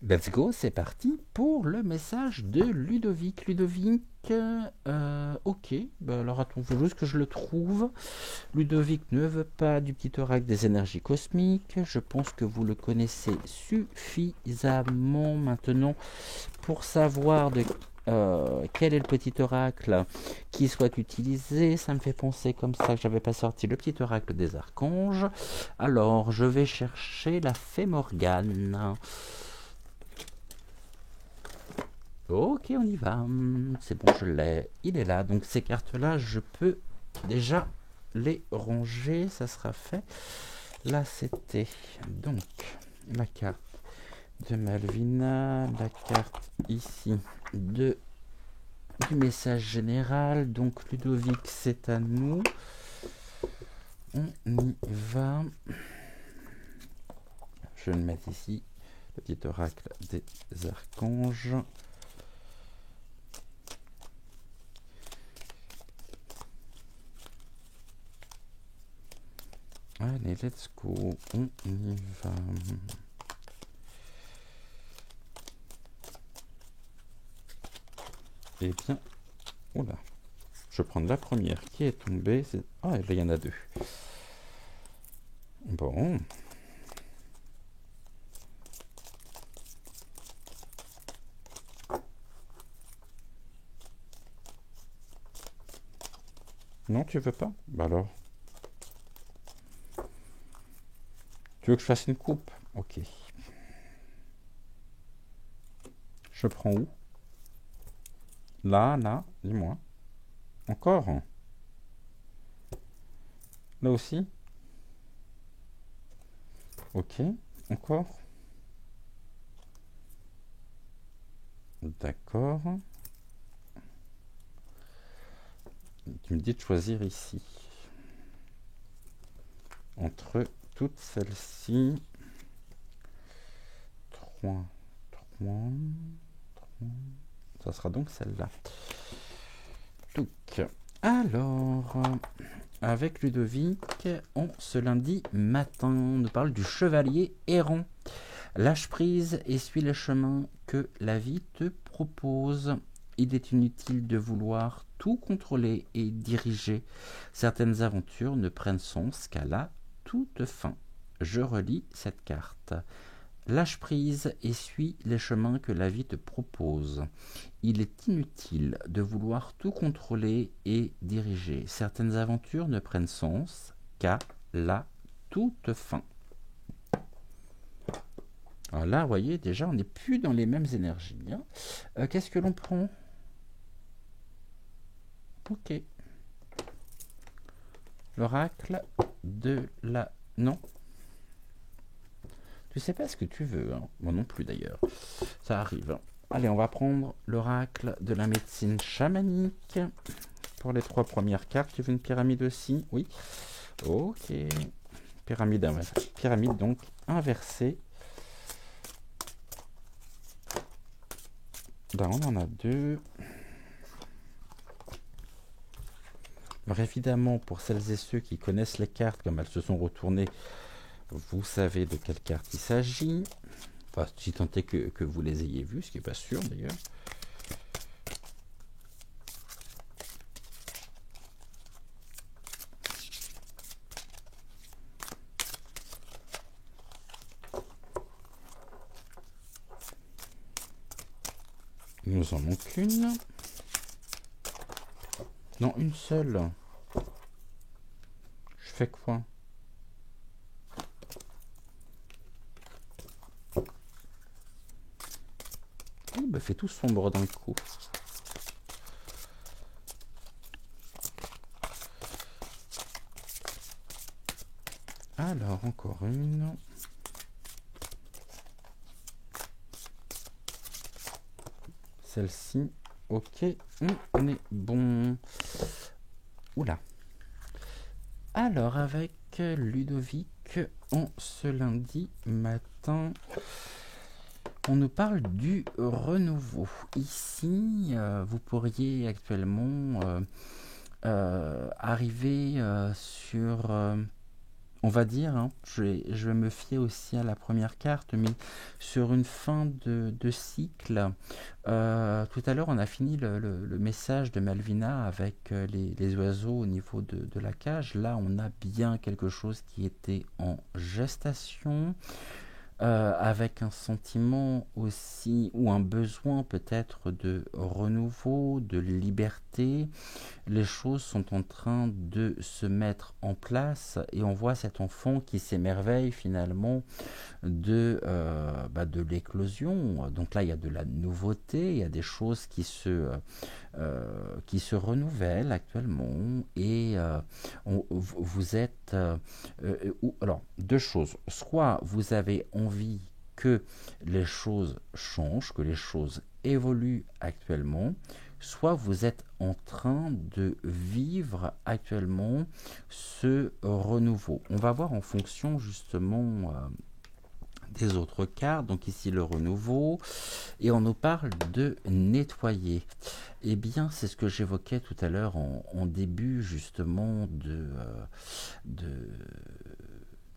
Let's go, c'est parti pour le message de Ludovic. Ludovic, ok, bah alors attends, faut juste que je le trouve. Ludovic ne veut pas du petit oracle des énergies cosmiques. Je pense que vous le connaissez suffisamment maintenant pour savoir quel est le petit oracle qui soit utilisé. Ça me fait penser comme ça que j'avais pas sorti le petit oracle des archanges. Alors, je vais chercher la fée Morgane. Ok, on y va. C'est bon, je l'ai. Il est là. Donc ces cartes-là, je peux déjà les ranger. Ça sera fait. Là, c'était donc la carte de Malvina, la carte ici du message général. Donc Ludovic, c'est à nous. On y va. Je vais le mettre ici. Le petit oracle des archanges. Allez, let's go, on y va. Eh bien, oula, je vais prendre la première qui est tombée. Ah, là, il y en a deux. Bon. Non, tu veux pas? Bah alors. Tu veux que je fasse une coupe? Ok. Je prends où? Là, dis-moi. Encore? Là aussi? Ok. Encore? D'accord. Tu me dis de choisir ici. Entre toutes celles-ci. 3. Ça sera donc celle-là. Alors, avec Ludovic, ce lundi matin, on nous parle du chevalier errant. Lâche prise et suis les chemins que la vie te propose. Il est inutile de vouloir tout contrôler et diriger. Certaines aventures ne prennent sens qu'à la toute fin. Je relis cette carte. Lâche prise et suis les chemins que la vie te propose. Il est inutile de vouloir tout contrôler et diriger. Certaines aventures ne prennent sens qu'à la toute fin. Alors là, vous voyez, déjà, on n'est plus dans les mêmes énergies. Hein. Qu'est-ce que l'on prend? Ok. L'oracle de la... Non. Tu sais pas ce que tu veux, hein. Moi non plus d'ailleurs. Ça arrive. Allez, on va prendre l'oracle de la médecine chamanique. Pour les 3 premières cartes, tu veux une pyramide aussi? Oui. Ok. Pyramide donc inversée. Là, on en a 2. Alors évidemment, pour celles et ceux qui connaissent les cartes, comme elles se sont retournées, vous savez de quelle carte il s'agit. Enfin, si tant est que vous les ayez vues, ce qui n'est pas sûr d'ailleurs. Il nous en manque une. Non, une seule. Je fais quoi? Il me fait tout sombre d'un coup. Alors, encore une. Celle-ci. Ok, on est bon. Oula. Alors, avec Ludovic, ce lundi matin, on nous parle du renouveau. Ici, vous pourriez actuellement arriver sur on va dire, hein, je vais me fier aussi à la première carte, mais sur une fin de cycle. Tout à l'heure, on a fini le message de Malvina avec les oiseaux au niveau de la cage. Là, on a bien quelque chose qui était en gestation, avec un sentiment aussi, ou un besoin peut-être de renouveau, de liberté. Les choses sont en train de se mettre en place et on voit cet enfant qui s'émerveille finalement de l'éclosion. Donc là, il y a de la nouveauté, il y a des choses qui se renouvellent actuellement et vous êtes... alors, deux choses. Soit vous avez envie que les choses changent, que les choses évoluent actuellement, soit vous êtes en train de vivre actuellement ce renouveau. On va voir en fonction justement des autres cartes, donc ici le renouveau, et on nous parle de nettoyer. Eh bien, c'est ce que j'évoquais tout à l'heure en début justement de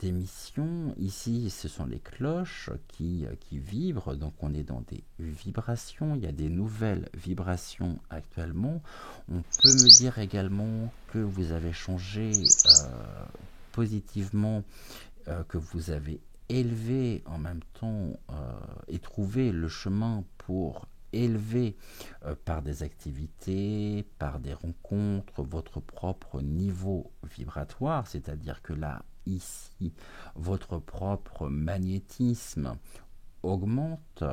d'émission. Ici, ce sont les cloches qui vibrent, donc on est dans des vibrations, il y a des nouvelles vibrations actuellement. On peut me dire également que vous avez changé positivement, que vous avez élevé en même temps et trouvé le chemin pour élever par des activités, par des rencontres, votre propre niveau vibratoire, c'est-à-dire que là, ici, votre propre magnétisme augmente,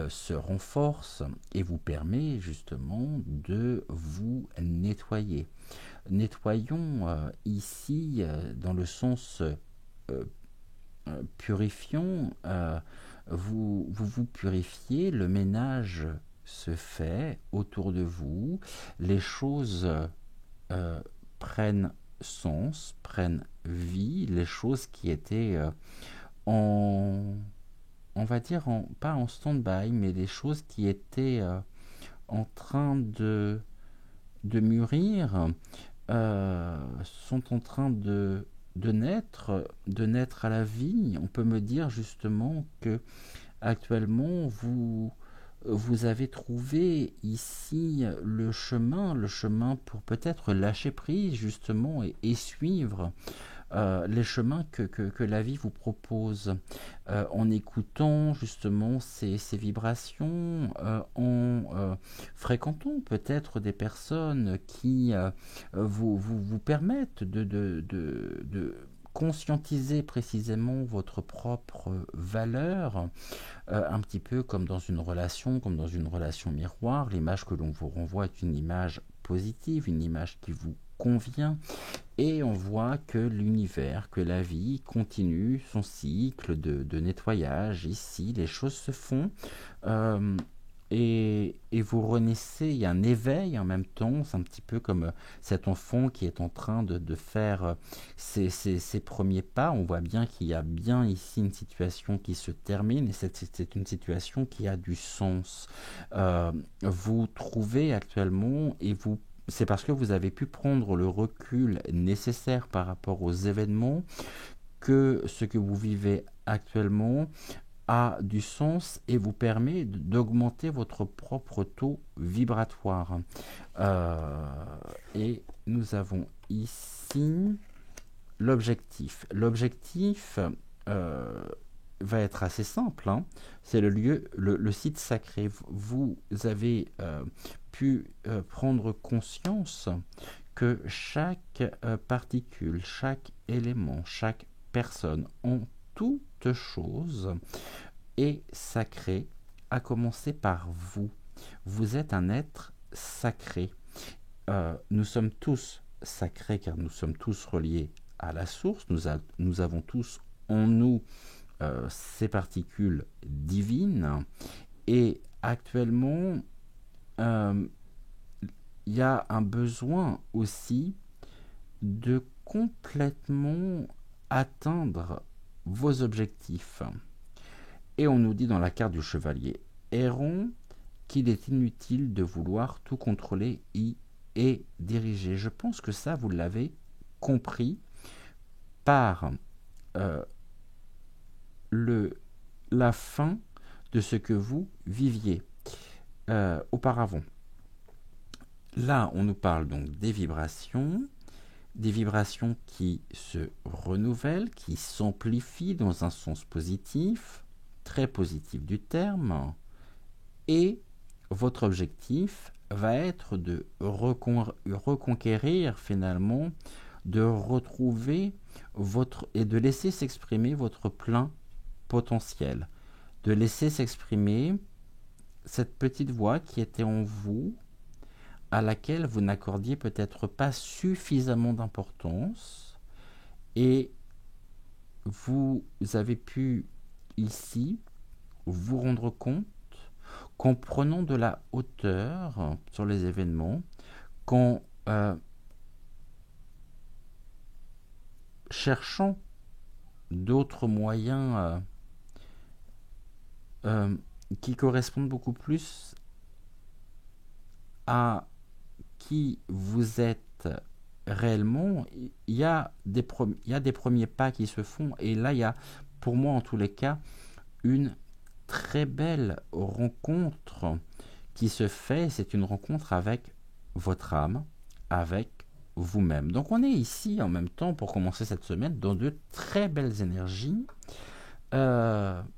se renforce et vous permet justement de vous nettoyer. Nettoyons ici dans le sens purifions, vous purifiez, le ménage se fait autour de vous, les choses prennent sens, prennent vie, les choses qui étaient en, on va dire, pas en stand-by, mais les choses qui étaient en train de mûrir, sont en train de naître à la vie. On peut me dire justement que actuellement vous avez trouvé ici le chemin pour peut-être lâcher prise justement et suivre les chemins que la vie vous propose, en écoutant justement ces vibrations, en fréquentant peut-être des personnes qui vous permettent de conscientiser précisément votre propre valeur, un petit peu comme dans une relation miroir. L'image que l'on vous renvoie est une image positive, une image qui vous convient, et on voit que l'univers, que la vie continue son cycle de nettoyage. Ici, les choses se font, euh, et vous renaissez. Il y a un éveil en même temps. C'est un petit peu comme cet enfant qui est en train de faire ses premiers pas. On voit bien qu'il y a bien ici une situation qui se termine, et c'est une situation qui a du sens. Vous trouvez actuellement, et vous c'est parce que vous avez pu prendre le recul nécessaire par rapport aux événements, que ce que vous vivez actuellement a du sens et vous permet d'augmenter votre propre taux vibratoire. Euh, et nous avons ici l'objectif. L'objectif va être assez simple, hein. C'est le lieu, le site sacré. Vous avez pu prendre conscience que chaque particule, chaque élément, chaque personne, en toute chose, est sacré, à commencer par vous. Vous êtes un être sacré. Nous sommes tous sacrés car nous sommes tous reliés à la source. Nous avons tous en nous ces particules divines. Et actuellement, euh, il y a un besoin aussi de complètement atteindre vos objectifs. Et on nous dit dans la carte du chevalier errant qu'il est inutile de vouloir tout contrôler et diriger. Je pense que ça, vous l'avez compris. par euh, la fin de ce que vous viviez auparavant. Là, on nous parle donc des vibrations qui se renouvellent, qui s'amplifient dans un sens positif, très positif du terme, et votre objectif va être de reconquérir finalement, de retrouver votre et de laisser s'exprimer votre plein potentiel, de laisser s'exprimer cette petite voix qui était en vous, à laquelle vous n'accordiez peut-être pas suffisamment d'importance, et vous avez pu ici vous rendre compte qu'en prenant de la hauteur sur les événements, qu'en cherchant d'autres moyens qui correspondent beaucoup plus à qui vous êtes réellement, il y a des premiers pas qui se font, et là il y a, pour moi en tous les cas, une très belle rencontre qui se fait. C'est une rencontre avec votre âme, avec vous-même. Donc on est ici en même temps, pour commencer cette semaine, dans de très belles énergies.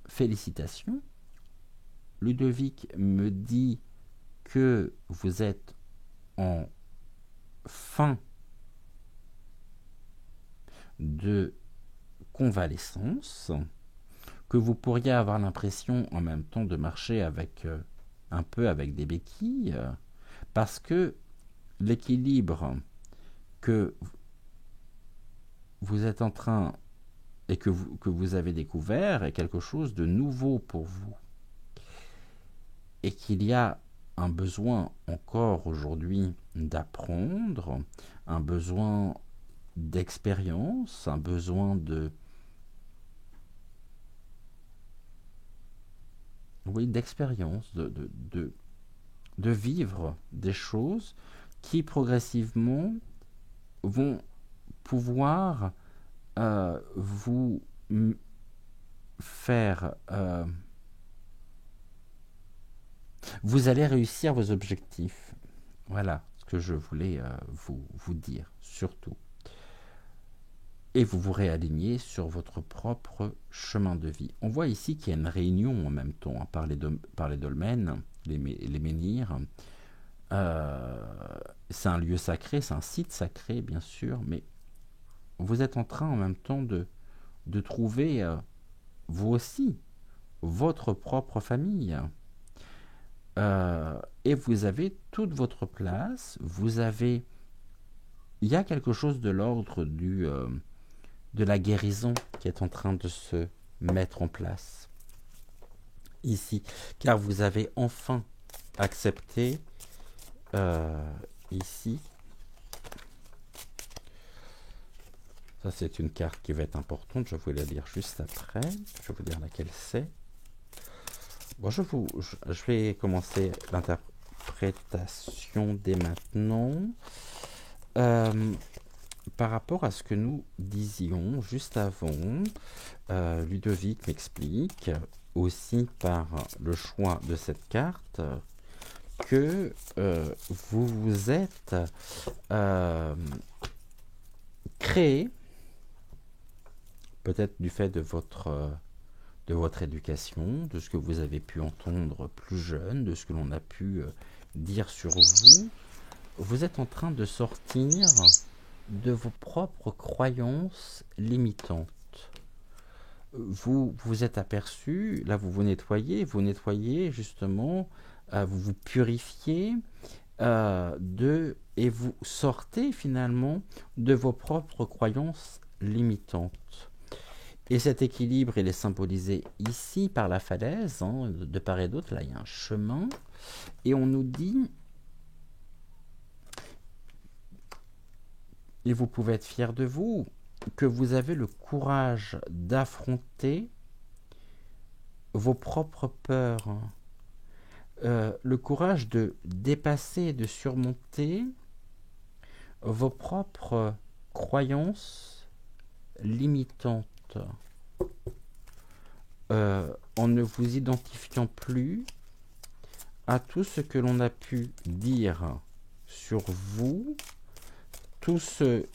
Félicitations. Ludovic me dit que vous êtes en fin de convalescence, que vous pourriez avoir l'impression en même temps de marcher avec un peu avec des béquilles, parce que l'équilibre que vous êtes en train et que vous avez découvert est quelque chose de nouveau pour vous, et qu'il y a un besoin encore aujourd'hui d'apprendre, un besoin d'expérience, un besoin d'expérience, de vivre des choses qui progressivement vont pouvoir vous faire... vous allez réussir vos objectifs. Voilà ce que je voulais vous dire, surtout. Et vous vous réalignez sur votre propre chemin de vie. On voit ici qu'il y a une réunion en même temps, hein, par les dolmens, les menhirs. C'est un lieu sacré, c'est un site sacré, bien sûr, mais vous êtes en train en même temps de trouver, vous aussi, votre propre famille. Et vous avez toute votre place, il y a quelque chose de l'ordre de la guérison qui est en train de se mettre en place ici, car vous avez enfin accepté ici. Ça, c'est une carte qui va être importante, je vais la lire juste après, je vais vous dire laquelle c'est. Bon, je vais commencer l'interprétation dès maintenant. Par rapport à ce que nous disions juste avant, Ludovic m'explique, aussi par le choix de cette carte, que vous vous êtes créé, peut-être du fait de votre éducation, de ce que vous avez pu entendre plus jeune, de ce que l'on a pu dire sur vous, vous êtes en train de sortir de vos propres croyances limitantes. Vous vous êtes aperçu, là vous nettoyez justement, vous vous purifiez, et vous sortez finalement de vos propres croyances limitantes. Et cet équilibre, il est symbolisé ici par la falaise, hein, de part et d'autre. Là, il y a un chemin. Et on nous dit, et vous pouvez être fiers de vous, que vous avez le courage d'affronter vos propres peurs. Le courage de dépasser, de surmonter vos propres croyances limitantes, en ne vous identifiant plus à tout ce que l'on a pu dire sur vous, tout ce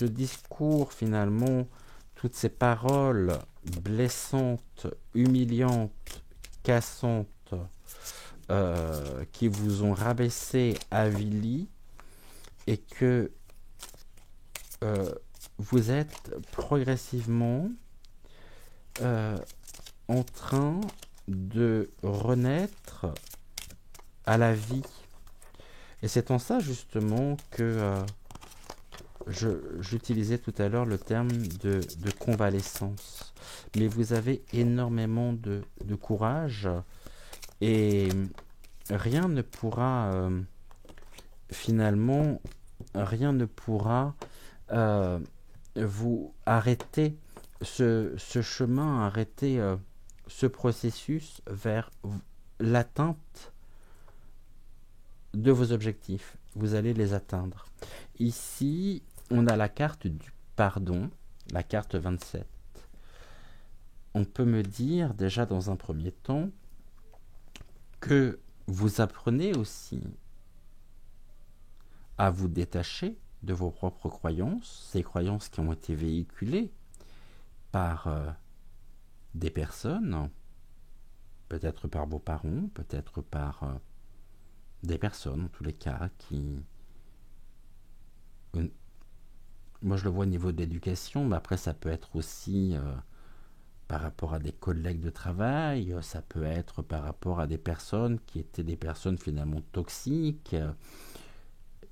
discours finalement, toutes ces paroles blessantes, humiliantes, cassantes, qui vous ont rabaissé, avili, et que vous êtes progressivement en train de renaître à la vie. Et c'est en ça justement que j'utilisais tout à l'heure le terme de convalescence. Mais vous avez énormément de courage et rien ne pourra finalement, rien ne pourra vous arrêter ce chemin, arrêter ce processus vers l'atteinte de vos objectifs. Vous allez les atteindre. Ici, on a la carte du pardon, la carte 27. On peut me dire déjà dans un premier temps que vous apprenez aussi à vous détacher de vos propres croyances, ces croyances qui ont été véhiculées par des personnes, peut-être par vos parents, peut-être par des personnes, en tous les cas, qui... Moi, je le vois au niveau de l'éducation, mais après, ça peut être aussi par rapport à des collègues de travail, ça peut être par rapport à des personnes qui étaient des personnes finalement toxiques,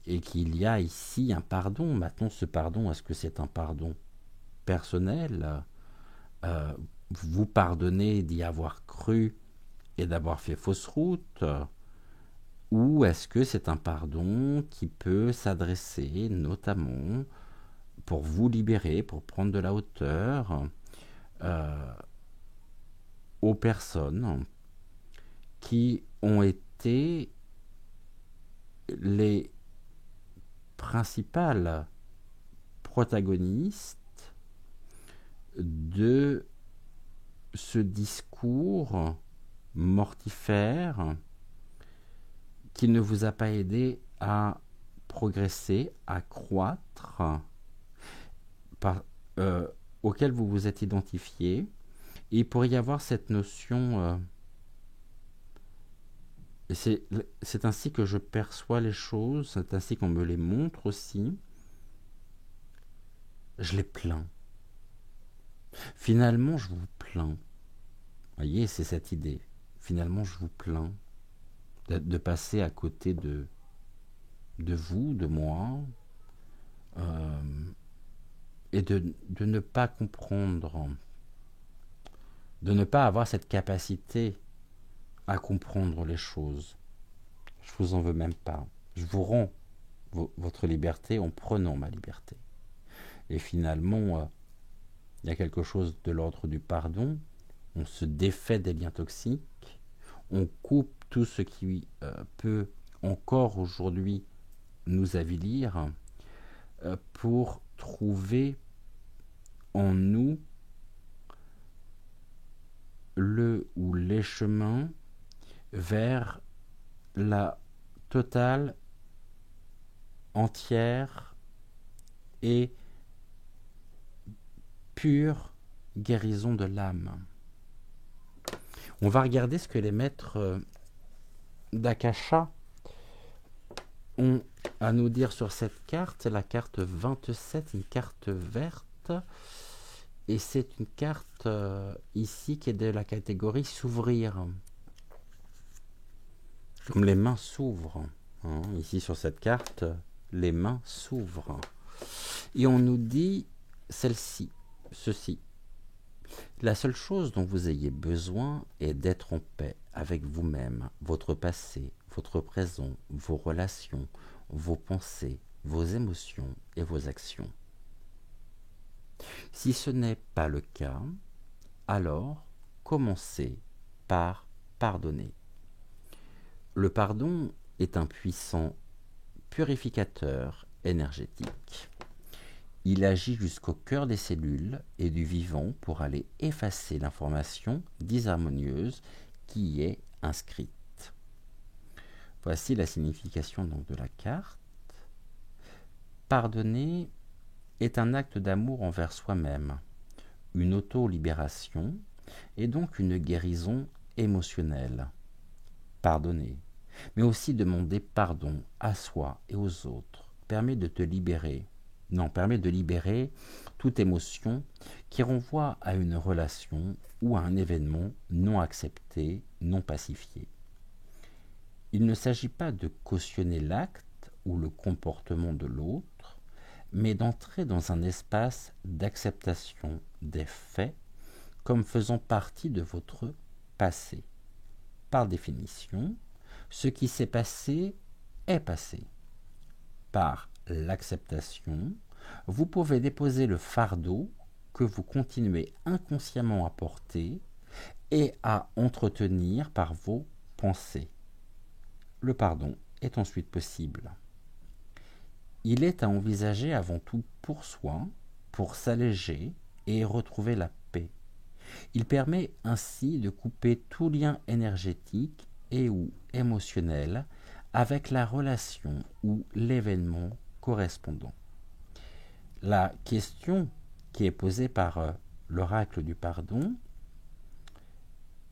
et qu'il y a ici un pardon. Maintenant, ce pardon, est-ce que c'est un pardon personnel, vous pardonnez d'y avoir cru et d'avoir fait fausse route, ou est-ce que c'est un pardon qui peut s'adresser notamment pour vous libérer, pour prendre de la hauteur aux personnes qui ont été les principales protagonistes de ce discours mortifère qui ne vous a pas aidé à progresser, à croître, auquel vous vous êtes identifié. Et il pourrait y avoir cette notion, c'est ainsi que je perçois les choses, c'est ainsi qu'on me les montre aussi, je les plains. Finalement, je vous plains. Vous voyez, c'est cette idée. Finalement, je vous plains de passer à côté de vous, de moi, et de ne pas comprendre, de ne pas avoir cette capacité à comprendre les choses. Je vous en veux même pas. Je vous rends votre liberté en prenant ma liberté. Et finalement, il y a quelque chose de l'ordre du pardon. On se défait des liens toxiques. On coupe tout ce qui peut encore aujourd'hui nous avilir pour trouver en nous le ou les chemins vers la totale, entière et pure guérison de l'âme. On va regarder ce que les maîtres d'Akasha ont à nous dire sur cette carte. La carte 27, une carte verte. Et c'est une carte ici qui est de la catégorie s'ouvrir. Comme les mains s'ouvrent. Hein. Ici sur cette carte, les mains s'ouvrent. Et on nous dit ceci. La seule chose dont vous ayez besoin est d'être en paix avec vous-même, votre passé, votre présent, vos relations, vos pensées, vos émotions et vos actions. Si ce n'est pas le cas, alors commencez par pardonner. Le pardon est un puissant purificateur énergétique. Il agit jusqu'au cœur des cellules et du vivant pour aller effacer l'information disharmonieuse qui y est inscrite. Voici la signification donc de la carte. Pardonner est un acte d'amour envers soi-même, une auto-libération et donc une guérison émotionnelle. Pardonner, mais aussi demander pardon à soi et aux autres, permet de libérer toute émotion qui renvoie à une relation ou à un événement non accepté, non pacifié. Il ne s'agit pas de cautionner l'acte ou le comportement de l'autre, mais d'entrer dans un espace d'acceptation des faits comme faisant partie de votre passé. Par définition, ce qui s'est passé est passé. Par l'acceptation, vous pouvez déposer le fardeau que vous continuez inconsciemment à porter et à entretenir par vos pensées. Le pardon est ensuite possible. Il est à envisager avant tout pour soi, pour s'alléger et retrouver la paix. Il permet ainsi de couper tout lien énergétique et ou émotionnel avec la relation ou l'événement correspondant. La question qui est posée par l'oracle du pardon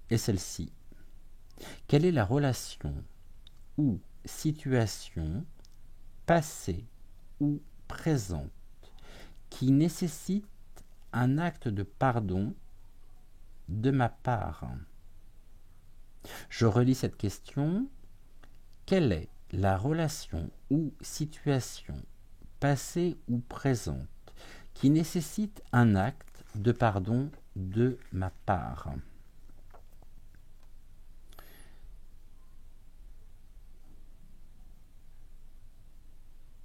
est celle-ci. Quelle est la relation ou situation passée ou présente qui nécessite un acte de pardon de ma part? Je relis cette question. Quelle est la relation ou situation passée ou présente qui nécessite un acte de pardon de ma part?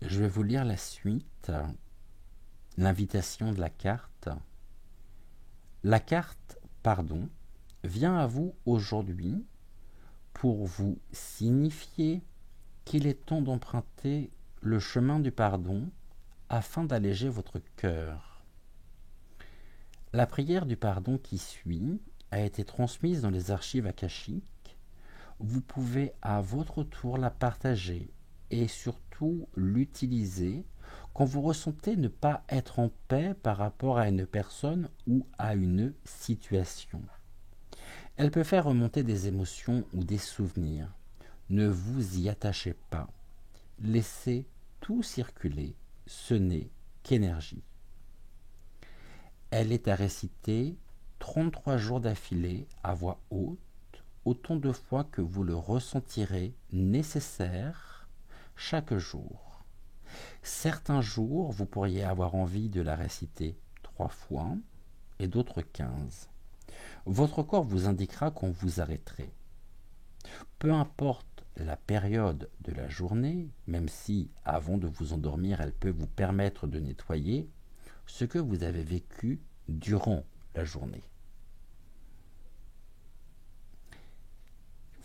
Je vais vous lire la suite, l'invitation de la carte. La carte pardon vient à vous aujourd'hui pour vous signifier qu'il est temps d'emprunter le chemin du pardon afin d'alléger votre cœur. La prière du pardon qui suit a été transmise dans les archives akashiques. Vous pouvez à votre tour la partager et surtout l'utiliser quand vous ressentez ne pas être en paix par rapport à une personne ou à une situation. Elle peut faire remonter des émotions ou des souvenirs. Ne vous y attachez pas. Laissez tout circuler. Ce n'est qu'énergie. Elle est à réciter 33 jours d'affilée à voix haute, autant de fois que vous le ressentirez nécessaire chaque jour. Certains jours, vous pourriez avoir envie de la réciter 3 fois et d'autres 15. Votre corps vous indiquera quand vous arrêterez. Peu importe la période de la journée, même si, avant de vous endormir, elle peut vous permettre de nettoyer ce que vous avez vécu durant la journée.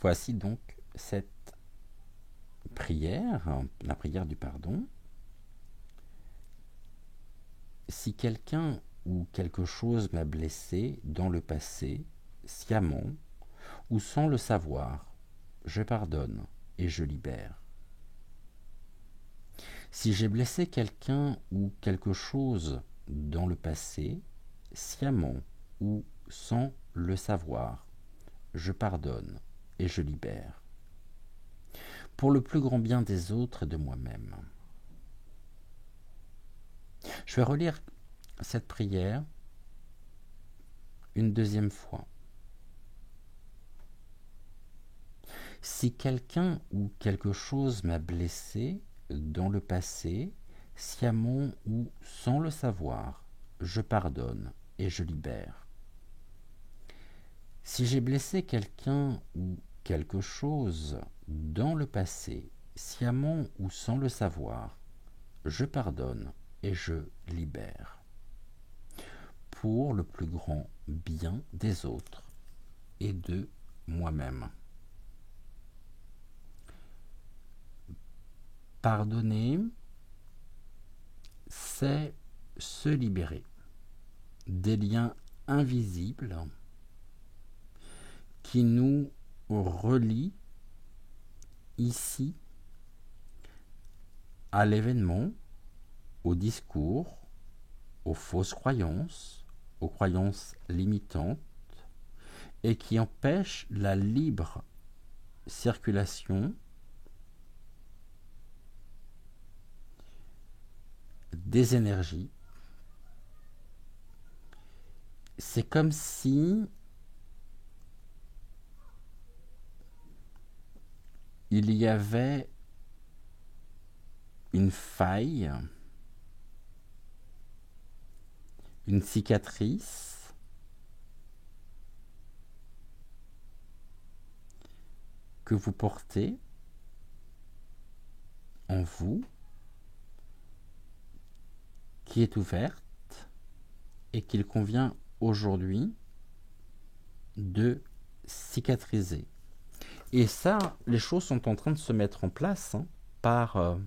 Voici donc cette prière, la prière du pardon. Si quelqu'un ou quelque chose m'a blessé dans le passé, sciemment ou sans le savoir, je pardonne et je libère. Si j'ai blessé quelqu'un ou quelque chose dans le passé, sciemment ou sans le savoir, je pardonne et je libère. Pour le plus grand bien des autres et de moi-même. Je vais relire cette prière une deuxième fois. Si quelqu'un ou quelque chose m'a blessé dans le passé, sciemment ou sans le savoir, je pardonne et je libère. Si j'ai blessé quelqu'un ou quelque chose dans le passé, sciemment ou sans le savoir, je pardonne et je libère. Pour le plus grand bien des autres et de moi-même. Pardonner, c'est se libérer des liens invisibles qui nous relient ici à l'événement, au discours, aux fausses croyances, aux croyances limitantes, et qui empêchent la libre circulation des énergies. C'est comme si il y avait une faille, une cicatrice que vous portez en vous, qui est ouverte et qu'il convient aujourd'hui de cicatriser. Et ça, les choses sont en train de se mettre en place par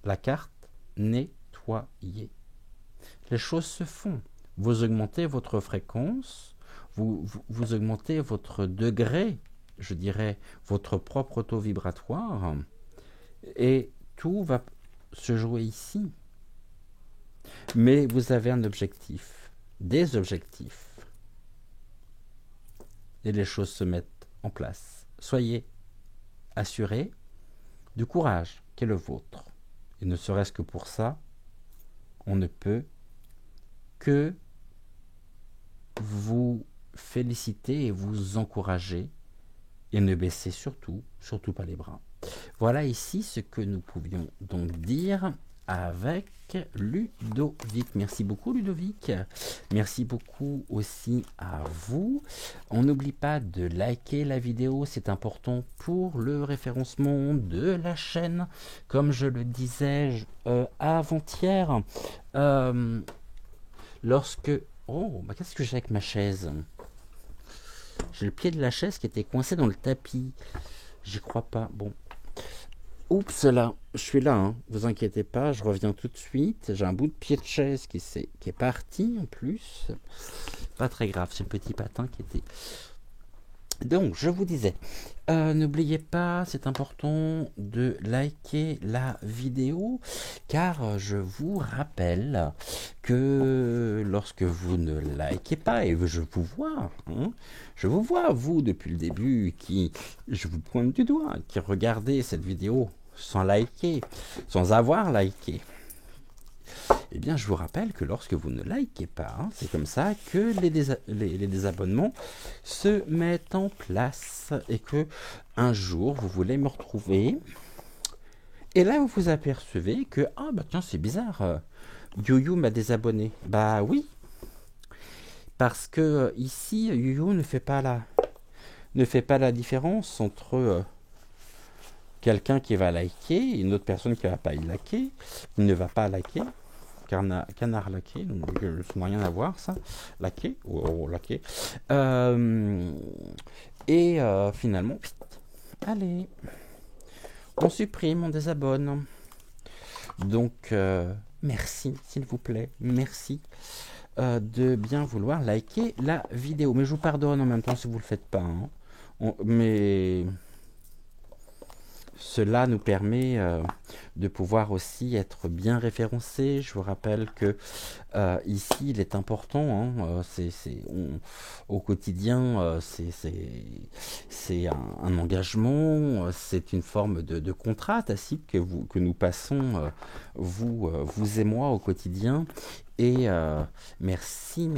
la carte nettoyer. Les choses se font. Vous augmentez votre fréquence, vous augmentez votre degré, je dirais, votre propre taux vibratoire, et tout va se jouer ici. Mais vous avez un objectif, des objectifs, et les choses se mettent en place. Soyez assurés du courage qui est le vôtre. Et ne serait-ce que pour ça, on ne peut que vous féliciter et vous encourager, et ne baissez surtout pas les bras. Voilà ici ce que nous pouvions donc dire avec Ludovic. Merci beaucoup Ludovic. Merci beaucoup aussi à vous. On n'oublie pas de liker la vidéo, c'est important pour le référencement de la chaîne. Comme je le disais avant-hier, lorsque... Oh, bah qu'est-ce que j'ai avec ma chaise? J'ai le pied de la chaise qui était coincé dans le tapis. J'y crois pas. Bon. Oups là, je suis là, vous inquiétez pas, je reviens tout de suite. J'ai un bout de pied de chaise qui est parti en plus. Pas très grave, c'est le petit patin qui était... Donc, je vous disais, n'oubliez pas, c'est important de liker la vidéo, car je vous rappelle que lorsque vous ne likez pas, et je vous vois, vous, depuis le début, je vous pointe du doigt, qui regardez cette vidéo sans liker, sans avoir liké, eh bien, je vous rappelle que lorsque vous ne likez pas, c'est comme ça que les désabonnements se mettent en place et que un jour, vous voulez me retrouver. Et là, vous vous apercevez que, ah bah tiens, c'est bizarre, YuYu m'a désabonné. Bah oui, parce que ici, YuYu ne fait pas la différence entre quelqu'un qui va liker et une autre personne qui ne va pas liker, qui ne va pas liker. Canard laqué, donc ça n'a rien à voir ça, laqué, laqué. Finalement, allez, on supprime, on désabonne. Donc, merci, s'il vous plaît, merci de bien vouloir liker la vidéo. Mais je vous pardonne en même temps si vous ne le faites pas. Mais... Cela nous permet de pouvoir aussi être bien référencés. Je vous rappelle que ici, il est important, au quotidien, c'est un engagement, c'est une forme de contrat tacite que nous passons, vous et moi, au quotidien. Et merci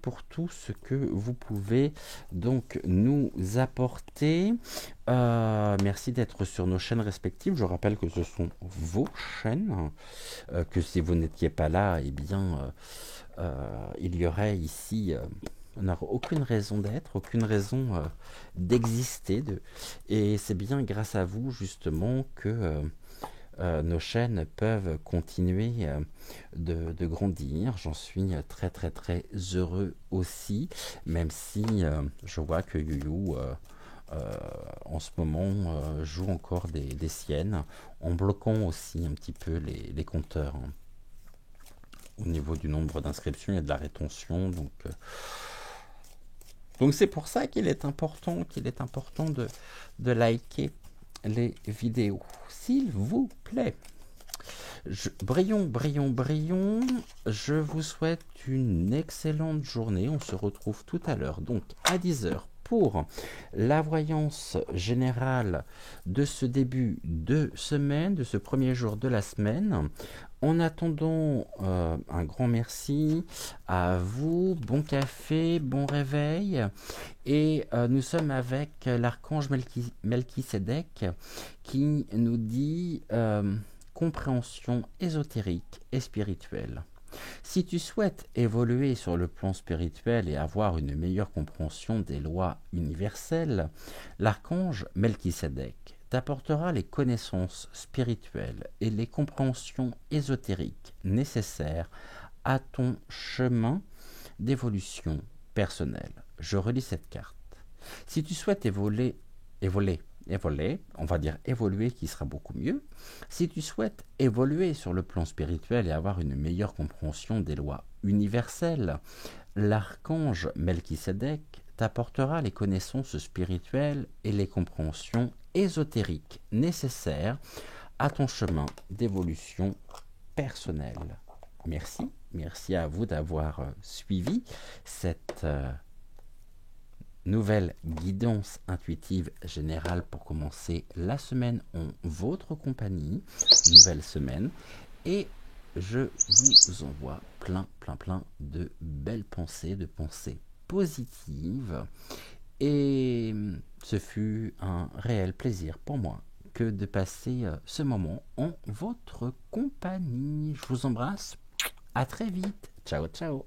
pour tout ce que vous pouvez donc nous apporter. Merci d'être sur nos chaînes respectives. Je rappelle que ce sont vos chaînes, que si vous n'étiez pas là, eh bien, il y aurait ici... on n'a aucune raison d'être, aucune raison d'exister. Et c'est bien grâce à vous, justement, que... nos chaînes peuvent continuer de grandir. J'en suis très heureux aussi, même si je vois que YuYu en ce moment joue encore des siennes, en bloquant aussi un petit peu les compteurs. au niveau du nombre d'inscriptions et de la rétention. Donc c'est pour ça qu'il est important de liker les vidéos, s'il vous plaît. Brillons. Je vous souhaite une excellente journée. On se retrouve tout à l'heure, donc à 10 h pour la voyance générale de ce début de semaine, de ce premier jour de la semaine. En attendant, un grand merci à vous, bon café, bon réveil. Et nous sommes avec l'archange Melchisédek qui nous dit compréhension ésotérique et spirituelle. Si tu souhaites évoluer sur le plan spirituel et avoir une meilleure compréhension des lois universelles, l'archange Melchisédek t'apportera les connaissances spirituelles et les compréhensions ésotériques nécessaires à ton chemin d'évolution personnelle. Je relis cette carte. Si tu souhaites évoluer, on va dire évoluer qui sera beaucoup mieux. Si tu souhaites évoluer sur le plan spirituel et avoir une meilleure compréhension des lois universelles, l'archange Melchisédek t'apportera les connaissances spirituelles et les compréhensions ésotériques nécessaires à ton chemin d'évolution personnelle. Merci à vous d'avoir suivi cette nouvelle guidance intuitive générale pour commencer la semaine en votre compagnie, nouvelle semaine, et je vous envoie plein de belles pensées, de pensées positives, et ce fut un réel plaisir pour moi que de passer ce moment en votre compagnie. Je vous embrasse, à très vite, ciao.